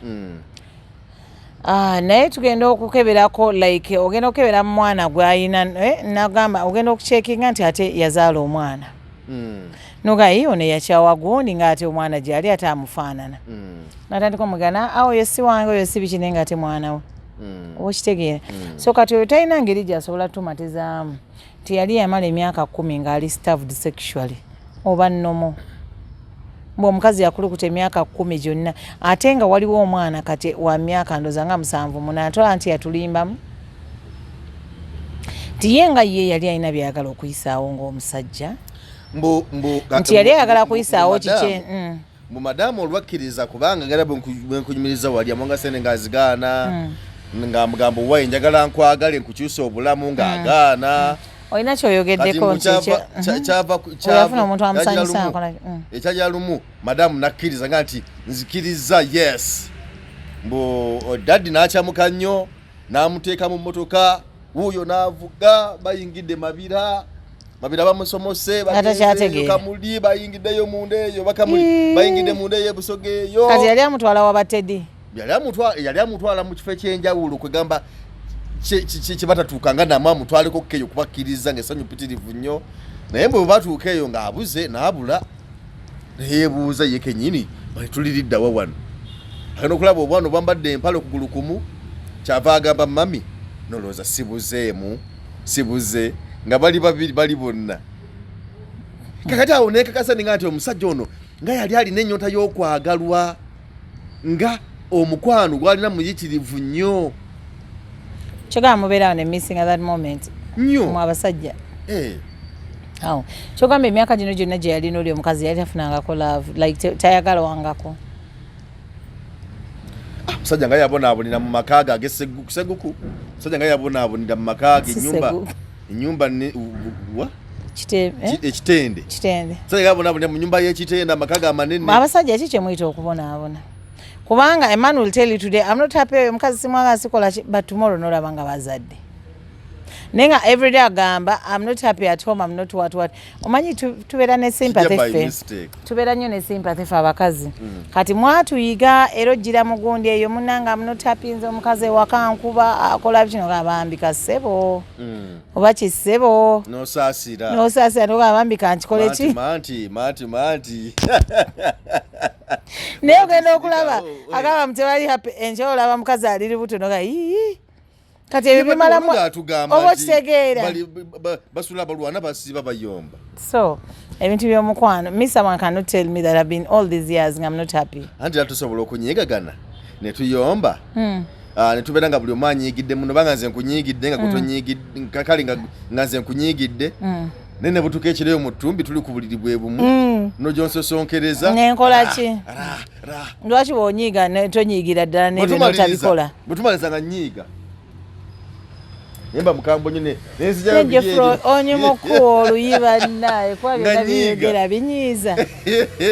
naye tugenda okukeberako like ogenda okukebera mu mwana gw'ayina nagamba ogenda okucekinga nti ate yazaala omwana nogayi ono yakyawa gundi ng'ate omwana gyali ate amufaanana natandika omugana oyo si wange oyo si bikine ng'ate mwana we oba okitegeera so kati oyo talina ngeri gy'asobola tumatizaamu nti yali yamala emyaka 10 ng'ali starved sexually oba nnomo omukazi yakulukuta emyaka 10 gyonna ate nga waliwo omwana kati wa myaka ndoza nga 7-8 atola nti yatulimbamu nti ye nga ye yali alina byayagala okuyisaawo ng'omusajja nti yali ayagala kuyisaawo kike mu madamu olwakkiriza kubanga gara bwenkunyumiriza wali amonga sene ng'azigaana nga mugamba wayi njagala nkwagale nkukyusa obulamu ng'agaana olina kyoyogeddeko kyafuna omuntu amusanyusa ekyajja lumu madamu nakkiriza nga nti nzikiriza yes mbu daddi n'akyamuka nnyo n'amuteeka mu mmotoka wuuyo n'avuga bayingidde mabira bamusomose bakamuli bayingiddeyo munda eyo bayingidde munda eyo ebusoga eyo kati yali amutwala wa Batedi yali amutwala mu kifo ekyenjawulo kwegamba kyebatatuukanga namu amutwaleko keyo kubakkiriza ng'essanyu ppitirivu nnyo naye bwe batuuka eyo ng'abuze n'abula neyeebuuza ye kennyini tuliriddawa wano agenda okulaba obwana obwambadde empale okugulu kumu kyava agamba mami nolowooza sibuze nga bali babiri bali bonna kakati awo nekakasa ninga nti omusajja ono nga yali alina ennyonta y'okwagalwa nga omukwano gwalina muyitirivu nnyo kyogala mubeerawo ne missing at that moment mu abasajja awo kyogamba emyaka gino gyonna gye yalina oli omukazi yali tafunangako love like tayagala wangako musajja nga yabonaabonera mu maka ge ageseguku musajja nga yabonaabonera mu maka ge ennyumba ekitende musajja yabonaabonera mu nyumba y'ekitende amaka ge amanene abasajja ki kyemuyita okubonaabona kubanga Emmanuel will tell you today I'm not happy omukazi simwaga sikola but tomorrow nolaba nga bazadde nenga everyday agamba I'm not happy at home I'm not what omanyi tubeera ne sympathy ffe tubeera nnyo ne sympathy ffe abakazi kati mwatuyiga era ojjira mugundi eyo munanga I'm not happy nze omukazi wakankuba akola bikino gabambika ssebo oba kisebo nosaasira nogabambika nkikole ki manti naye ogenda okulaba agamba mutewali happy enkyolo olaba mukazi aliri buto noga kati ebyo bimalamu oba okitegeera basula balwana basiba bayomba so ebintu by'omukwano miss someone cannot tell me that I've been all these years I'm not happy anti atusobola okunyegagana ne tuyomba ne tubeera nga buli omu anyiigidde muno banga nze nkunyigidde nga kutonyiigidde kale nga nze nkunyigidde nene butuka ekireyo mu ttumbi tuli ku buliri bwe bumu no gyonsosonkereza nenkola ki lwaki bw'onyiiga tonyiigira ddala n'ebyo notabikola bwe tumaliza nga nnyiiga Nemba mukambo nyine onyuma okuwa oluyiba naye kuba byonna byegera binyiiza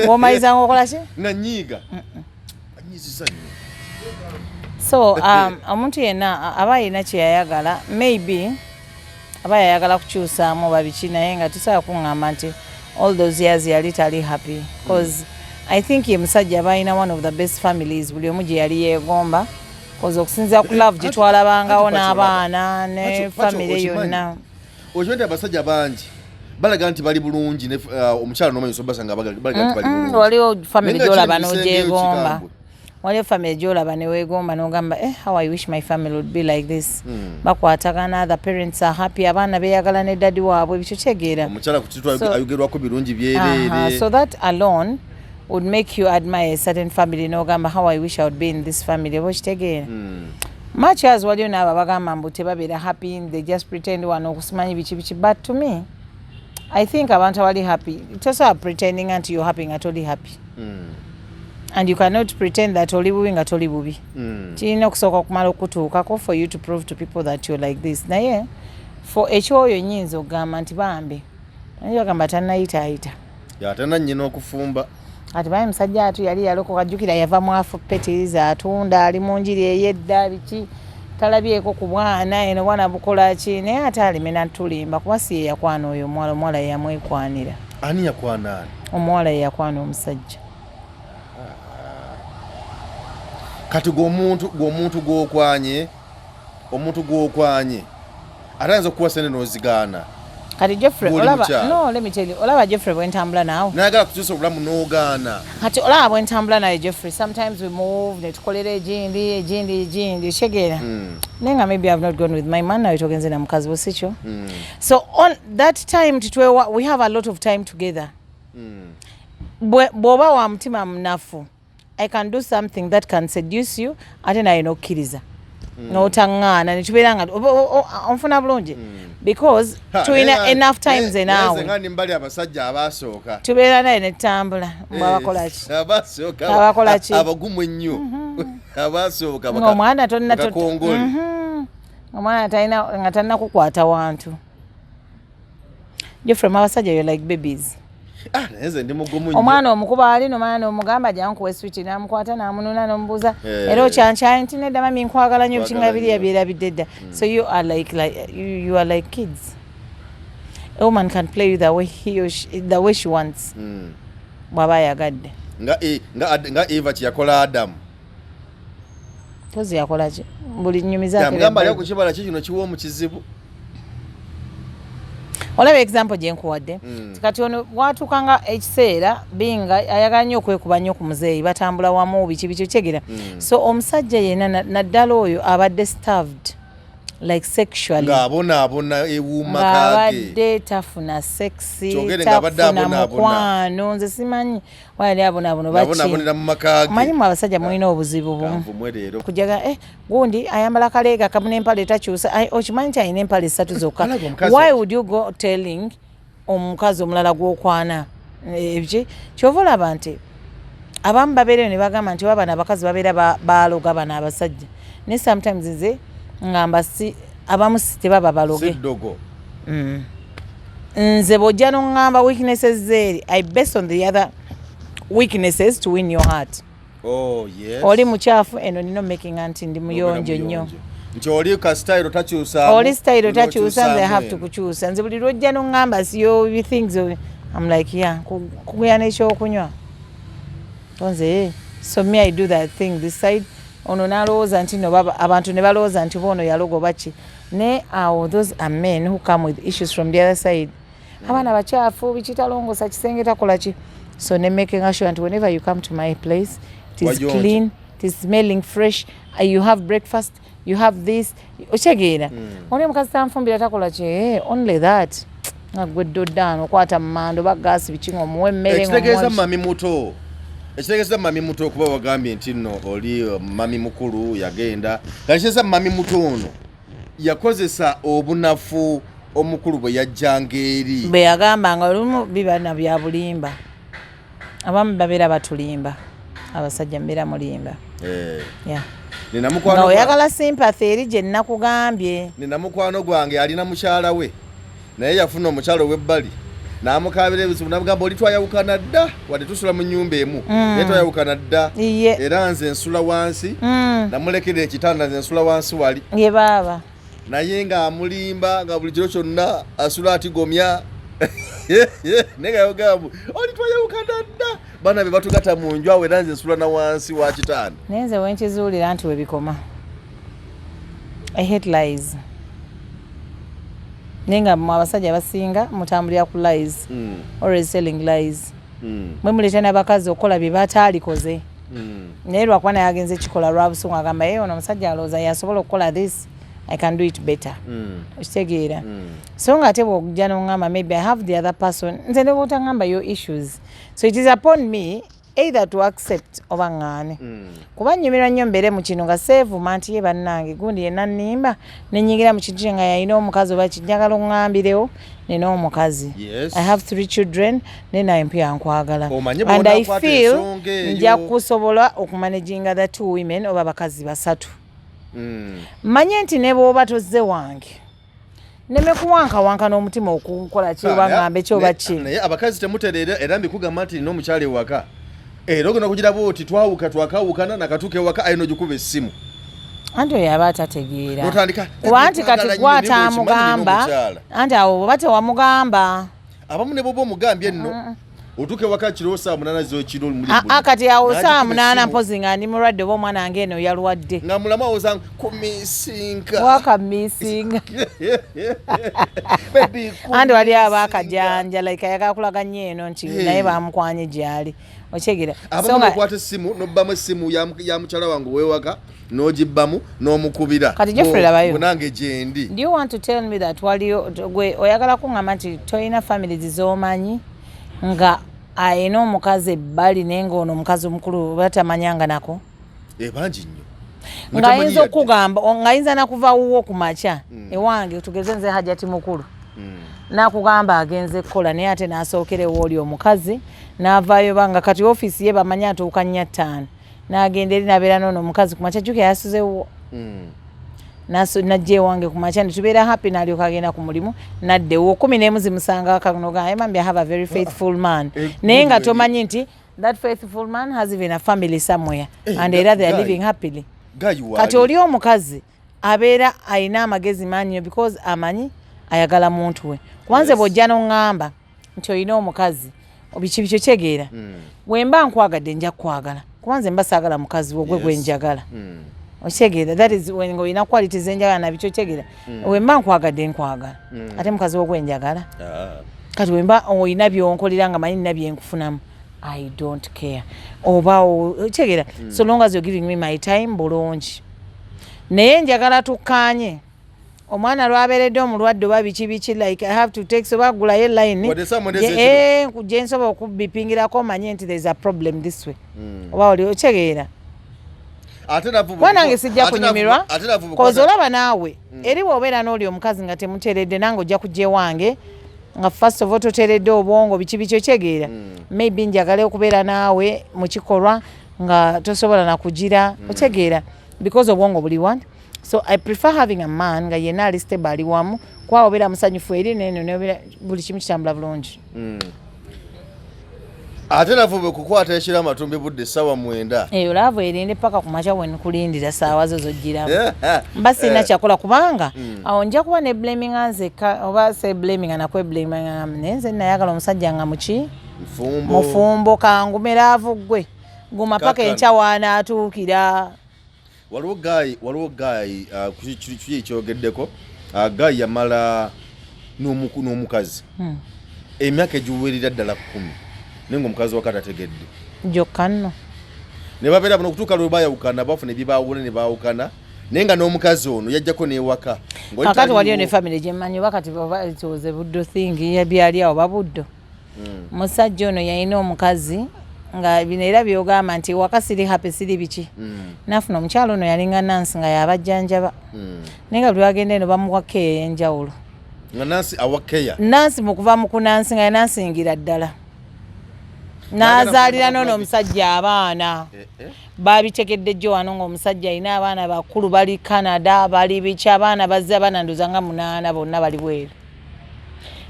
womaliza ngokola ki nga nyiiga anyiiziza nnyo so omuntu yenna aba alina kyeyayagala maybe aba yayagala kukyusaamu oba biki naye nga tusobola kuŋŋamba nti all those years yali tali happy because I think ye musajja aba alina one of the best families buli omu gye yali yeegomba koza okusinza ku love gye twalabangawo n'abaana ne family yonna. Okimanyi abasajja bangi balaga nti bali bulungi ne omukyala n'omanyi sobasanga balaga nti bali bulungi. Waliwo family gy'olaba n'ogyegomba. Waliwo family gy'olaba ne weegomba n'ogamba how I wish my family would be like this. Bakwatagana, the parents are happy, abaana beeyagala ne daddy waabwe, ebyo kitegeera. Omukyala ku kitwa ayogerwako birungi byereere. So that alone would make you admire a certain family n'ogamba how I wish I would be in this family. Oba kitegeera. Much as waliwo n'abo abagamba mbu tebabeera happy, they just pretend wano okusimanyi biki. But to me, I think abantu abali happy, tosobola pretending until you're happy nga toli happy. And you cannot pretend that oli bubi nga toli bubi. Kirina okusooka okumala okutuukako for you to prove to people that you're like this. Naye for ekyoyo nnyinza okugamba nti bambi naye bagamba tannayitaayita. Yatanannyina okufumba. Kati bayi musajja atu yali yalokoka jjukira yava mu afupetiriza atunda ali mu njiri ey'edda biki talabyeko ku bwana eno bwana bukola ki naye ate alimena tulimba kuba si ye yakwana oyo omuwala yeyamwekwanira. Ani yakwana ani? Omuwala yeyakwana omusajja. Kati gwomuntu gwokwanye atayinza okuwa sente n'ozigaana. Kati Jeffrey olaba no let me tell you olaba Jeffrey bwentambula naawe nayagala kukyusa obulamu n'ogaana. Kati olaba bwentambula naye Jeffrey sometimes we move netukolera egindi kyegeera nenga maybe I've not gone with my man nawe togenze na mukazi bwesikyo. So on that time we have a lot of time together. Bw'oba wa mutima munafu I can do something that can seduce you ate naye n'okkiriza n'otaŋŋaana ne tubeera nga onfuna bulungi because tulina enough times enaawe ngani mbali abasajja abasooka tubeera naye ne tutambula mwabakola ki abakola ki abagumu ennyo abasooka ng'omwana omwana talina nga talina kukwata wantu. Jeffrey abasajja you're like babies. Neze ndi mugumu nnyo. Omwana omukuba ali n'omwana omugamba jankuwe switch n'amukwata n'amununa n'omubuuza era okyankyaye nti nedda mami nkwagala nnyo bikinga biri ebyerabidde dda. So you are like kids. A woman can play you the way she wants. Bw'aba ayagadde. Nga Eva kyeyakola Adamu. Tozi yakola ki? Buli nnyumiza akere. Mugamba ali ku kibala kino kiwa mu kizibu. Olaba example gye nkuwadde. Kati ono watukanga ekiseera binga ayagala nnyo okwekuba nnyo ku muzeeyi batambula wamu biki kyegera. So omusajja yena naddala oyo abadde starved like sexually. Ng'abona ewuuma kaage. Ng'abadde tafuna sexy, tafuna mukwano, nze simanyi wali abonabono baki. Abonabonera mu makaage. Manyi mu abasajja mulina obuzibu bumu. Kujaga gundi ayambala kaleega kamu n'empale takyusa. Okimanyi nti alina empale 3 zokka. Why would you go telling omukazi omulala gw'okwana ebiki? Kyova olaba nti abamu babeereyo ne bagamba nti babana abakazi babeera baaloga bano abasajja. Ne sometimes nze ngamba si abamu tebaba baloge. Siddogo. Nze bw'ojja n'oŋŋamba weaknesses zeeri I based on the other weaknesses to win your heart. Oh yes. Oli mukyafu eno nino making anti ndi muyonjo nnyo. Nti oli ka style takyusa. Oli style takyusa nze have to kukyusa. Nze buli lwojja n'oŋŋamba siyo things I'm like yeah kuguya n'ekyokunywa. Nze so me I do that thing this side. Ono nalowooza nti no baba abantu ne balowooza nti bono yalogo baki ne those are men who come with issues from the other side. Abana bakyafu bikitalongosa kisenge takola ki. So ne making sure that whenever you come to my place it is clean, it is smelling fresh, you have breakfast, you have this ochegeera. Oni mukazi tanfumbira takola ki only that ngagweddo ddano okwata mmando bagasi bikinga omuwe mmere ng'omwana. Mami muto. Ekitegeeza mami muto okuba wagambye nti nno oli mami mukulu yagenda. Kaleesa mami muto ono yakozesa obunafu omukulu bwe yajjanga eri. Bwe yagamba nga olumu bibana bya bulimba. Abamu babeera batulimba. Abasajja mbeera mulimba. Yeah. Nina mukwano. Oyagala sympathy eri gye nnakugambye. Nina mukwano gwange alina mukyala we. Naye yafuna omukyalo w'ebbali. Namukabira ebizibu nabugamba oli twayawukana dda wadde tusula mu nnyumba emu naye twayawukana dda era nze nsula wansi namulekera ekitanda nze nsula wansi wali ye baaba naye nga amulimba nga buli kiro kyonna asula atigomya naye nga yagamba oli twayawukana dda bana be batugata mu nju awo era nze nsula na wansi wa kitanda naye nze wenkizuulira nti we bikoma I hate lies. Nenga abasajja basinga mutambulira ku lies. Always telling lies. Mwe muletana bakazi okola bye bataalikoze. Naye lwakwana yagenze kikola lwabusungu agamba ono omusajja alowooza yasobola okukola this, I can do it better. Okitegeera. So nga ate bw'ojja n'oŋŋamba maybe I have the other person, nze ne bw'otaŋŋamba your issues. So it is upon me either to accept oba ŋŋaane. Kuba nnyumirwa nnyo mbeere mu kino nga seevuma nti ye bannange gundi yenna nnimba nenyigira mu kintu nga yalina omukazi oba kijjagala oŋŋambirewo nina omukazi. I have 3 children nena empya nkwagala. And I feel nja kusobola okumanaginga the 2 women oba bakazi basatu. Manye nti ne bw'oba tozze wange neme kuwankawanka n'omutima okunkola kyoba ngambe kyoba ki. Naye abakazi temutereera era mbikugamba nti nina omukyala ewaka era ogenda kugira bwoti twakawukana nakatuuka ewaka ayina ogikuba essimu. Anti oyo aba atategeera kuba anti kati gwata amugamba anti awo oba tewamugamba abamu ne bwoba omugambye nno otuuka ewaka kiro saa 8 z'ekiro kati awo saa 8 mpozi nga ndi mulwadde oba omwana wange eno yalwadde nga mulamu awoza kumisinga wakamisinga anti wali aba akajanja like ayagala eno nti naye bamukwanye gyali okyegera abamu okwata essimu nobbamu essimu ya mukyala wange ow'ewaka n'ogibbamu n'omukubira kati Jeffrey labayo nange gyendi. Do you want to tell me that waliyo gwe oyagala kuŋŋamba nti toyina families z'omanyi nga ayina omukazi ebbali naye ng'ono omukazi omukulu batamanyanga nako bangi nnyo ng'ayinza okugamba ng'ayinza nakuva wuwo ku makya ewange tugeze nze Hajati mukulu nakugamba agenze kukola naye ate n'asookerewo oli omukazi n'avaayo banga kati ofiisi ye bamanyi atuuka 4:05 n'agenda eri nabeera n'ono omukazi ku makya jjuke yasuzewo najja ewange ku makya ne tubeera happy n'alyoka agenda ku mulimu naddewo 11 zimusanga akanoga I have a very faithful man naye nga tomanyi nti that faithful man has even a family somewhere and era they are living happily. Kati oli omukazi abeera ayina amagezi manyi because amanyi ayagala muntu we kubanze bw'ojja n'oŋŋamba nti oyina omukazi biki bikyo kyegeera wemba nkwagadde nja kwagala kubanze mba saagala mukazi wo gwe gwenjagala okyegeera that is when oyina qualities enjagala nabikyo kyegeera wemba nkwagadde nkwagala ate mukazi wo gwenjagala kati wemba oyina byonkolera nga manyi nina byenkufunamu I don't care oba okyegeera so long as you're giving me my time bulungi naye njagala tukkaanye omwana lwabeeredde omulwadde oba biki like I have to take so bagulayo line kujja nsobola okubipingirako manye nti there's a problem this way oba oli okyegeera wanange sijja kunyumirwa kozi olaba naawe eri bw'obeera n'oli omukazi nga temuteredde nange ojja kujja ewange nga first of all toteredde obwongo biki okyegeera maybe njagala okubeera naawe mu kikolwa nga tosobola nakugira okyegeera because obwongo buli wanti. So I prefer having a man nga yenna ali stable ali wamu kwa obeera musanyufu eri neno n'obeera buli kimu kitambula bulungi. Ate nafube kukwata ekira amatumbi budde sawa 9. Olaavu erinde paka ku makya when kulindira saawa zo zojjiramu. Mba sina kyakola kubanga awo nja kuba ne blaming nzeka oba se blaming na kwe blaming nze nayagala omusajja nga muki mufumbo kangumeraavu gwe guma paka enkyawaana atuukira. Waliwo gayi kiki ekyogeddeko gayi yamala n'omukazi emyaka egiwerera ddala 10 nenga omukazi wakati ategedde jokka nno ne babeera bano okutuuka lwe baayawukana bafuna ebibaawula ne baawukana naye nga n'omukazi ono yajjako n'ewaka kakati waliyo ne family gyemanyi wakati oze buddo thingi yabyali awo babuddo musajja ono yalina omukazi nga bino era byogamba nti waka siri happy siri biki nafuna omukyalo ono yalinga nansi nga yabajjanjaba naye nga lwagenda eno bamuwa keya enjawulo nga nansi awakeya nansi mukuva mu kunansi nga yanansingira ddala n'azaalira n'ono omusajja abaana babitekedde jjo wano ng'omusajja alina abaana bakulu bali Canada bali biki abaana bazze abaana ndoza nga 8 bonna bali bweru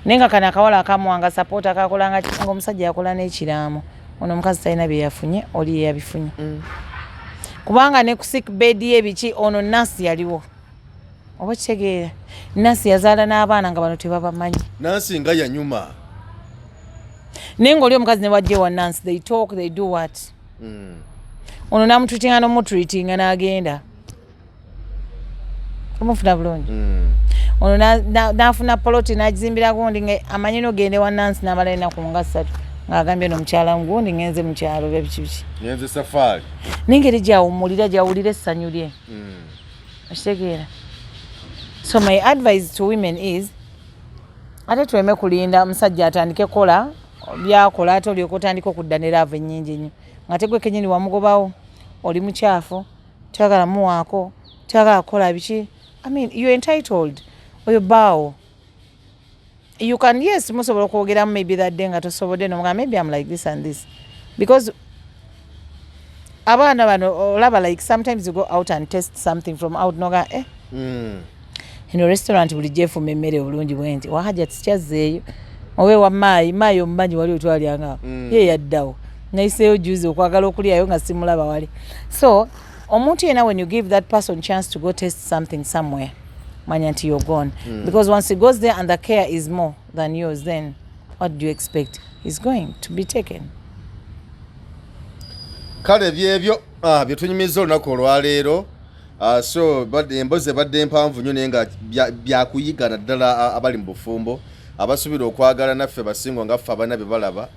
naye nga kano akawala akamuwanga sapoota akakolanga nga omusajja yakola n'ekiraamo ono omukazi talina bye yafunye oli ye yabifunye kubanga ne ku sick bed ye biki ono nansi yaliwo oba kitegeera nansi yazaala n'abaana nga bano tebabamanyi nansi nga yanyuma naye ng'oli omukazi ne wajja ewa nansi they talk they do what ono namutreatinga n'omutreatinga n'agenda Tomufuna bulungi. Ono nafuna poloti nagizimbira gundi nge amanyino gende wa Nancy n'abalena ku nga 3 ng'agambye no mukyala ngundi ngenze mu kyalo bye biki. Ngenze safari. Ningeri gyawumulira gyawulira essanyu lye. Okitegeera. So my advice to women is ate tuleme kulinda omusajja atandike kola byakola ate olyoka otandika okudda ne laavu ennyingi nnyo nga tegwe kenyini wamugobawo oli mukyafu tayagala muwaako tayagala kukola biki. I mean, you're entitled. Oyo baawo. You can, yes, musobola okwogeramu maybe that day nga tosobodde nomuga maybe I'm like this and this. Because abaana bano olaba like sometimes you go out and test something from out noga ino restaurant bulijjo efuma emmere obulungi bwenti wahaja tikyazzeeyo owe wa maayi omumanyi wali otwalyanga ye yaddawo nayiseeyo juzi okwagala okulyayo nga simulaba wali. So omuntu yena when you give that person chance to go test something somewhere manya nti you're gone. Because once he goes there and the care is more than yours, then what do you expect? He's going to be taken. Kale byebyo byetunyumiza olunaku olwaleero. So emboozi ebadde empanvu nnyo naye nga byakuyigana ddala abali mu bufumbo abasuubira okwagala naffe basingo nga ffe abaana bye balaba.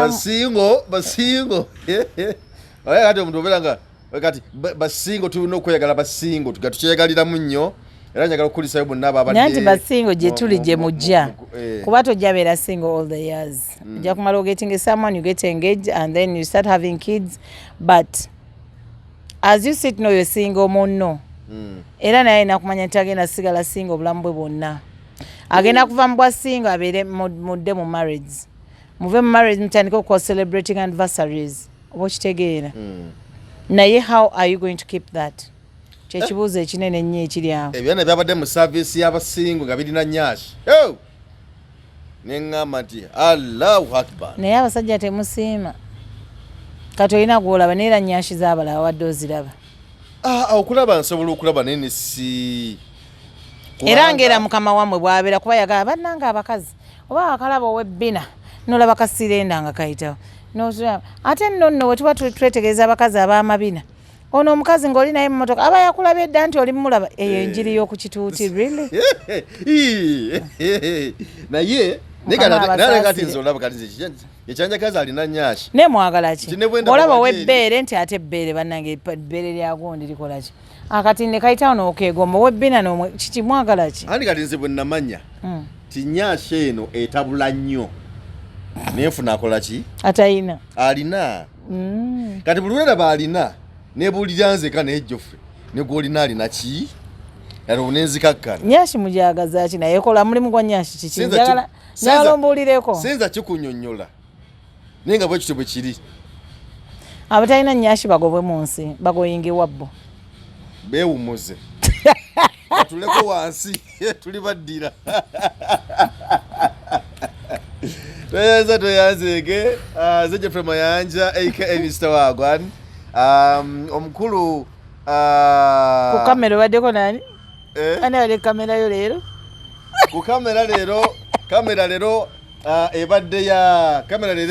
Basingo oye kati omuntu obeera nga kati basingo tulina okweyagala basingo tukyeyagaliramu nnyo era njagala okukulisayo bonna ababadde nanti basingo gye tuli gye mujja kuba tojja beera single all the years ojja kumala ogetting someone you get engaged and then you start having kids but as you sit no you're single munno era naye nakumanya nti agenda sigala single obulamu bwe bwonna agenda kuva mu bwa single abeere mudde mu marriage muve mu marriage mutandika okuwa celebrating anniversaries oba okitegeera naye how are you going to keep that kyekibuuzo ekinene nnyo ekiri awo. Ebyana byabadde mu service y'abasingo nga birina nnyashi neŋŋamba nti Allahu Akbar. Naye abasajja temusiima kati olina gwolaba neera nnyashi z'abalala wadde oziraba. Okulaba nsobola okulaba naye ne si era ng'era mukama wammwe bw'abeera kuba yagala bannanga abakazi oba akalaba ow'ebbina n'olaba kasirenda nga kayitawo n'otulaba ate nno we tuba twetegereza abakazi ab'amabina ono omukazi ng'oli naye mu mmotoka aba yakulabye edda nti oli mumulaba eyo enjiri y'okukituuti really. naye kati nze olaba kati ekyanjakazi alina nnyashi ne mwagala ki olaba ow'ebbeere nti ate ebbeere bannange ebbeere lyagondi likola ki akati ne kayitawo n'okeegomba ow'ebbina n'omwe kiki mwagala ki andi kati nze bwe nnamanya ti nnyashi eno etabula nnyo nenfuna akola ki atayina alina kati buli lweraba alina nebuulira nzeka naye Joffe ne gwolina alina ki era onenzikakkana nnyashi mujagaza ki naye ekola mulimu gwa nnyashi kiki njagala ombuulireko sinza kikunyonnyola naye nga bwe kityo bwe kiri abatalina nnyashi bagobwe mu nsi bagoyingibwa bo beewumuze batuleko wansi tuli baddira toyanzeege ze Jeffrey Mayanja aka Mr. Wagwan omukulu ku kamera obaddeko nani ani abadde kamerayo leero ku kamera leero ebadde ya kamera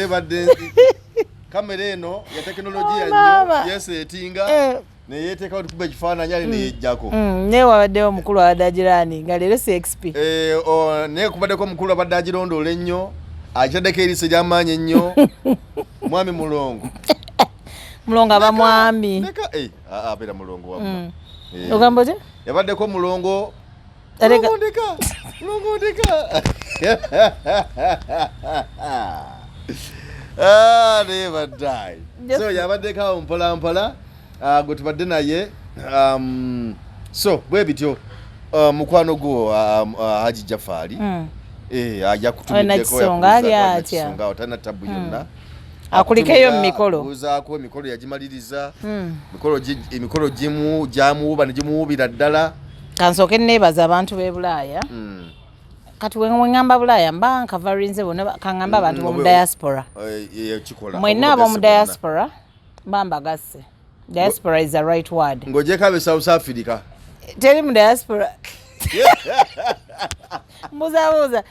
eno ya tekinologiya nnyo yeseetinga neyeteekawo tukuba ekifaananyi ali neyejjako naye wabaddewo omukulu abadde agirani nga leero CXP naye kubaddeko omukulu abadde agirondoola ennyo akitaddeko eriiso eryamaanyi ennyo mwami Mulongo Mulongo aba mwami abeera Mulongo wamma ogamba otya yabaddeko Mulongo ndeka never die so yabaddeko awo mpolampola gwe tubadde naye so bwe bityo mukwano gwo Haji Jafari ajja kutumiddeko talina tabu yonna akulikeyo mu mikolo buuzaako emikolo yagimaliriza emikolo gimu gyamuwuba ne gimuwubira ddala kansooke neebaza abantu b'e Bulaaya kati we ngamba Bulaaya mba nkavarinze bonna kaŋŋamba abantu b'omu diaspora mwenna ab'omu diaspora mba mbagasse diaspora is the right word ng'ogyeko ab'e South Africa teri mu diaspora mbuzabuuza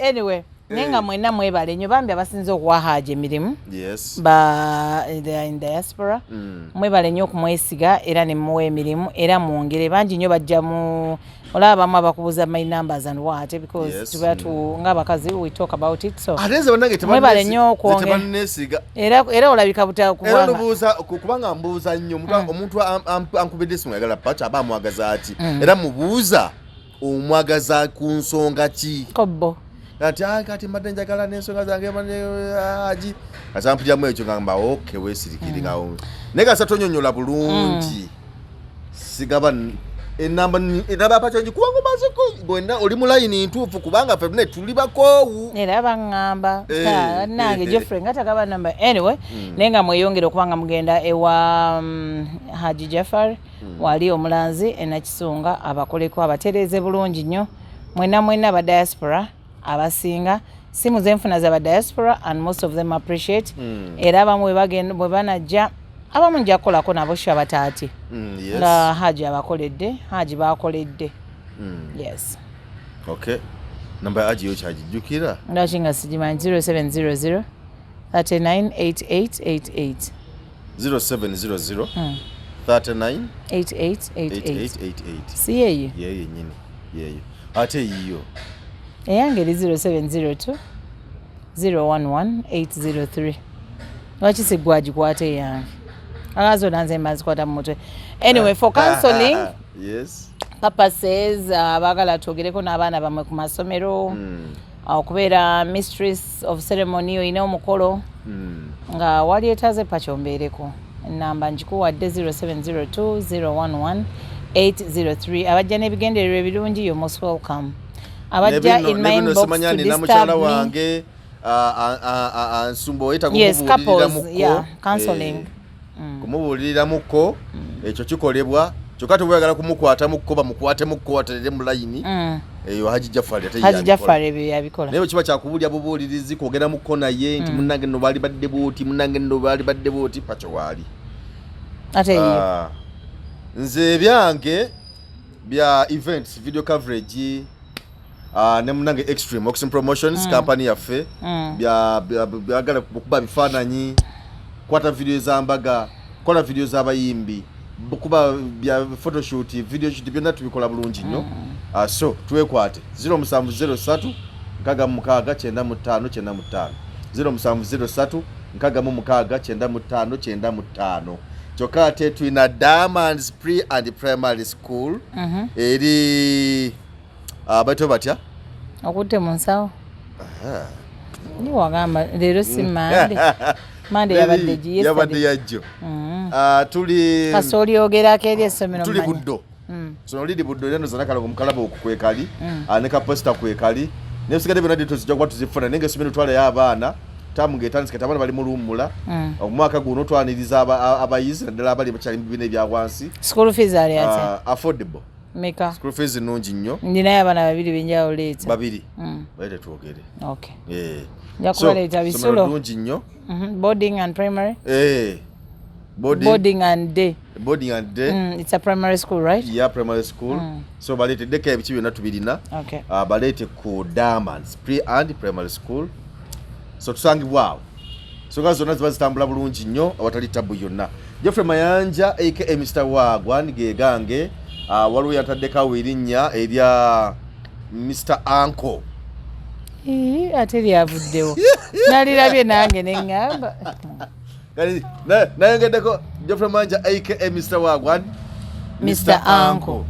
anyway nenga mwena mwebale nnyo bambi abasinze okuwa Haji emirimu Yes. they are in diaspora. Mwebale nnyo okumwesiga era ne muwa emirimu era mwongere bangi nnyo bajja mu olaba bamu abakubuza my numbers and what because tuba ng'abakazi we talk about it so ateze banange mwebale nnyo okwongera era olabika kubanga mbuuza nnyo omuntu ankubidde esimu yagala Pacho aba amwagaza ati era mubuuza omwagaza ku nsonga ki kobbo kati mbadde njagala n'ensonga zange Haji asampuliramu ekyo ngamba okay weesirikiringawo naye kasa tonyonyola bulungi sigaba enamba Pacho njikuwango maziko gwenda oli mu line ntuufu kubanga ffe tuli bakoowu era baŋŋamba nange Geoffrey nga tagaba namba anyway naye nga mweyongera okubanga mugenda ewa Haji Jafar wali omulanzi enakisunga abakoleko abatereeze bulungi nnyo mwena aba diaspora abasinga simu zenfuna za diaspora and most of them appreciate era abamu bwe banajja abamu nja kukolako nabo sho abataati nga Haji abakoledde Haji bakoledde yes okay namba Haji yo kyagijjukira ndakinga sigimanyi 0700 398888 0700 39 8888 si yeyo nyini yeyo ate yiyo eyange eri 0702 011803 lwaki sigwagikwata eyange agazo nanze mazikwata mu mutwe anyway for counseling yes purposes abagala twogereko n'abaana bamwe ku masomero okubeera mistress of ceremony oyina omukolo nga wali etaze Pacho mbeereko namba njikuwadde 0702011803 abajja n'ebigendererwa ebirungi you're most welcome abajja in my inbox to disturb me nsumba oyita kumubuliriramuko counseling kumubuliriramuko ekyo kikolebwa kyokka tebwagala kumukwatamuko bamukwatemu waterere mu layini eyo Haji Jafar ebyo yabikola naye kiba kyakubulya bubuulirizi kwogera muko naye nti munnange nno baali badde booti munnange nno baali badde booti Pacho waali ate iyo nze ebyange bya events video coverage ne munnange Extreme Oxen Promotions company yaffe byagala okuba bifaananyi kwata video ez'ambaga kola video z'abayimbi kuba bya photoshoot video shoot byonna tubikola bulungi nnyo so tuwekwate 0703 969595 0703 969595 kyokka ate tulina Diamonds Pre and Primary School eri baito batya okutte mu nsawo ni wagamba leero si mande yabadde yajjo tuli kasooli ogerako eri essomero tuli buddo so lidi buddo leno zanakala omukalaba okukwekali ne kaposta kwekali ne sigadde byonna dito zijja kuba tuzifuna nenge somero twala y'abaana tamuge tanzika tabana bali mulumula omwaka guno twaniriza abayizi naddala abali bakyali mu bibiina ebya wansi school fees ali ate affordable meka school fees nungi nnyo ndinayo abaana babiri benjawulo leeta babiri baite twogere okay njakubaleta bisulo nungi nnyo boarding and primary boarding and day it's a primary school right yeah primary school so balete deka ebichi byonna tubirina okay balete ku Diamonds Pre and Primary School so tusangibwawo so zonna ziba zitambula bulungi nnyo awatali tabu yonna Geoffrey Mayanja aka Mr. Wagwan gegange waliwo yataddekawo erinnya erya Mr. Uncle ate lyavuddewo nalirabye nange neŋŋamba nayengeddeko Geoffrey Mayanja aka Mr. Wagwan Mr. Uncle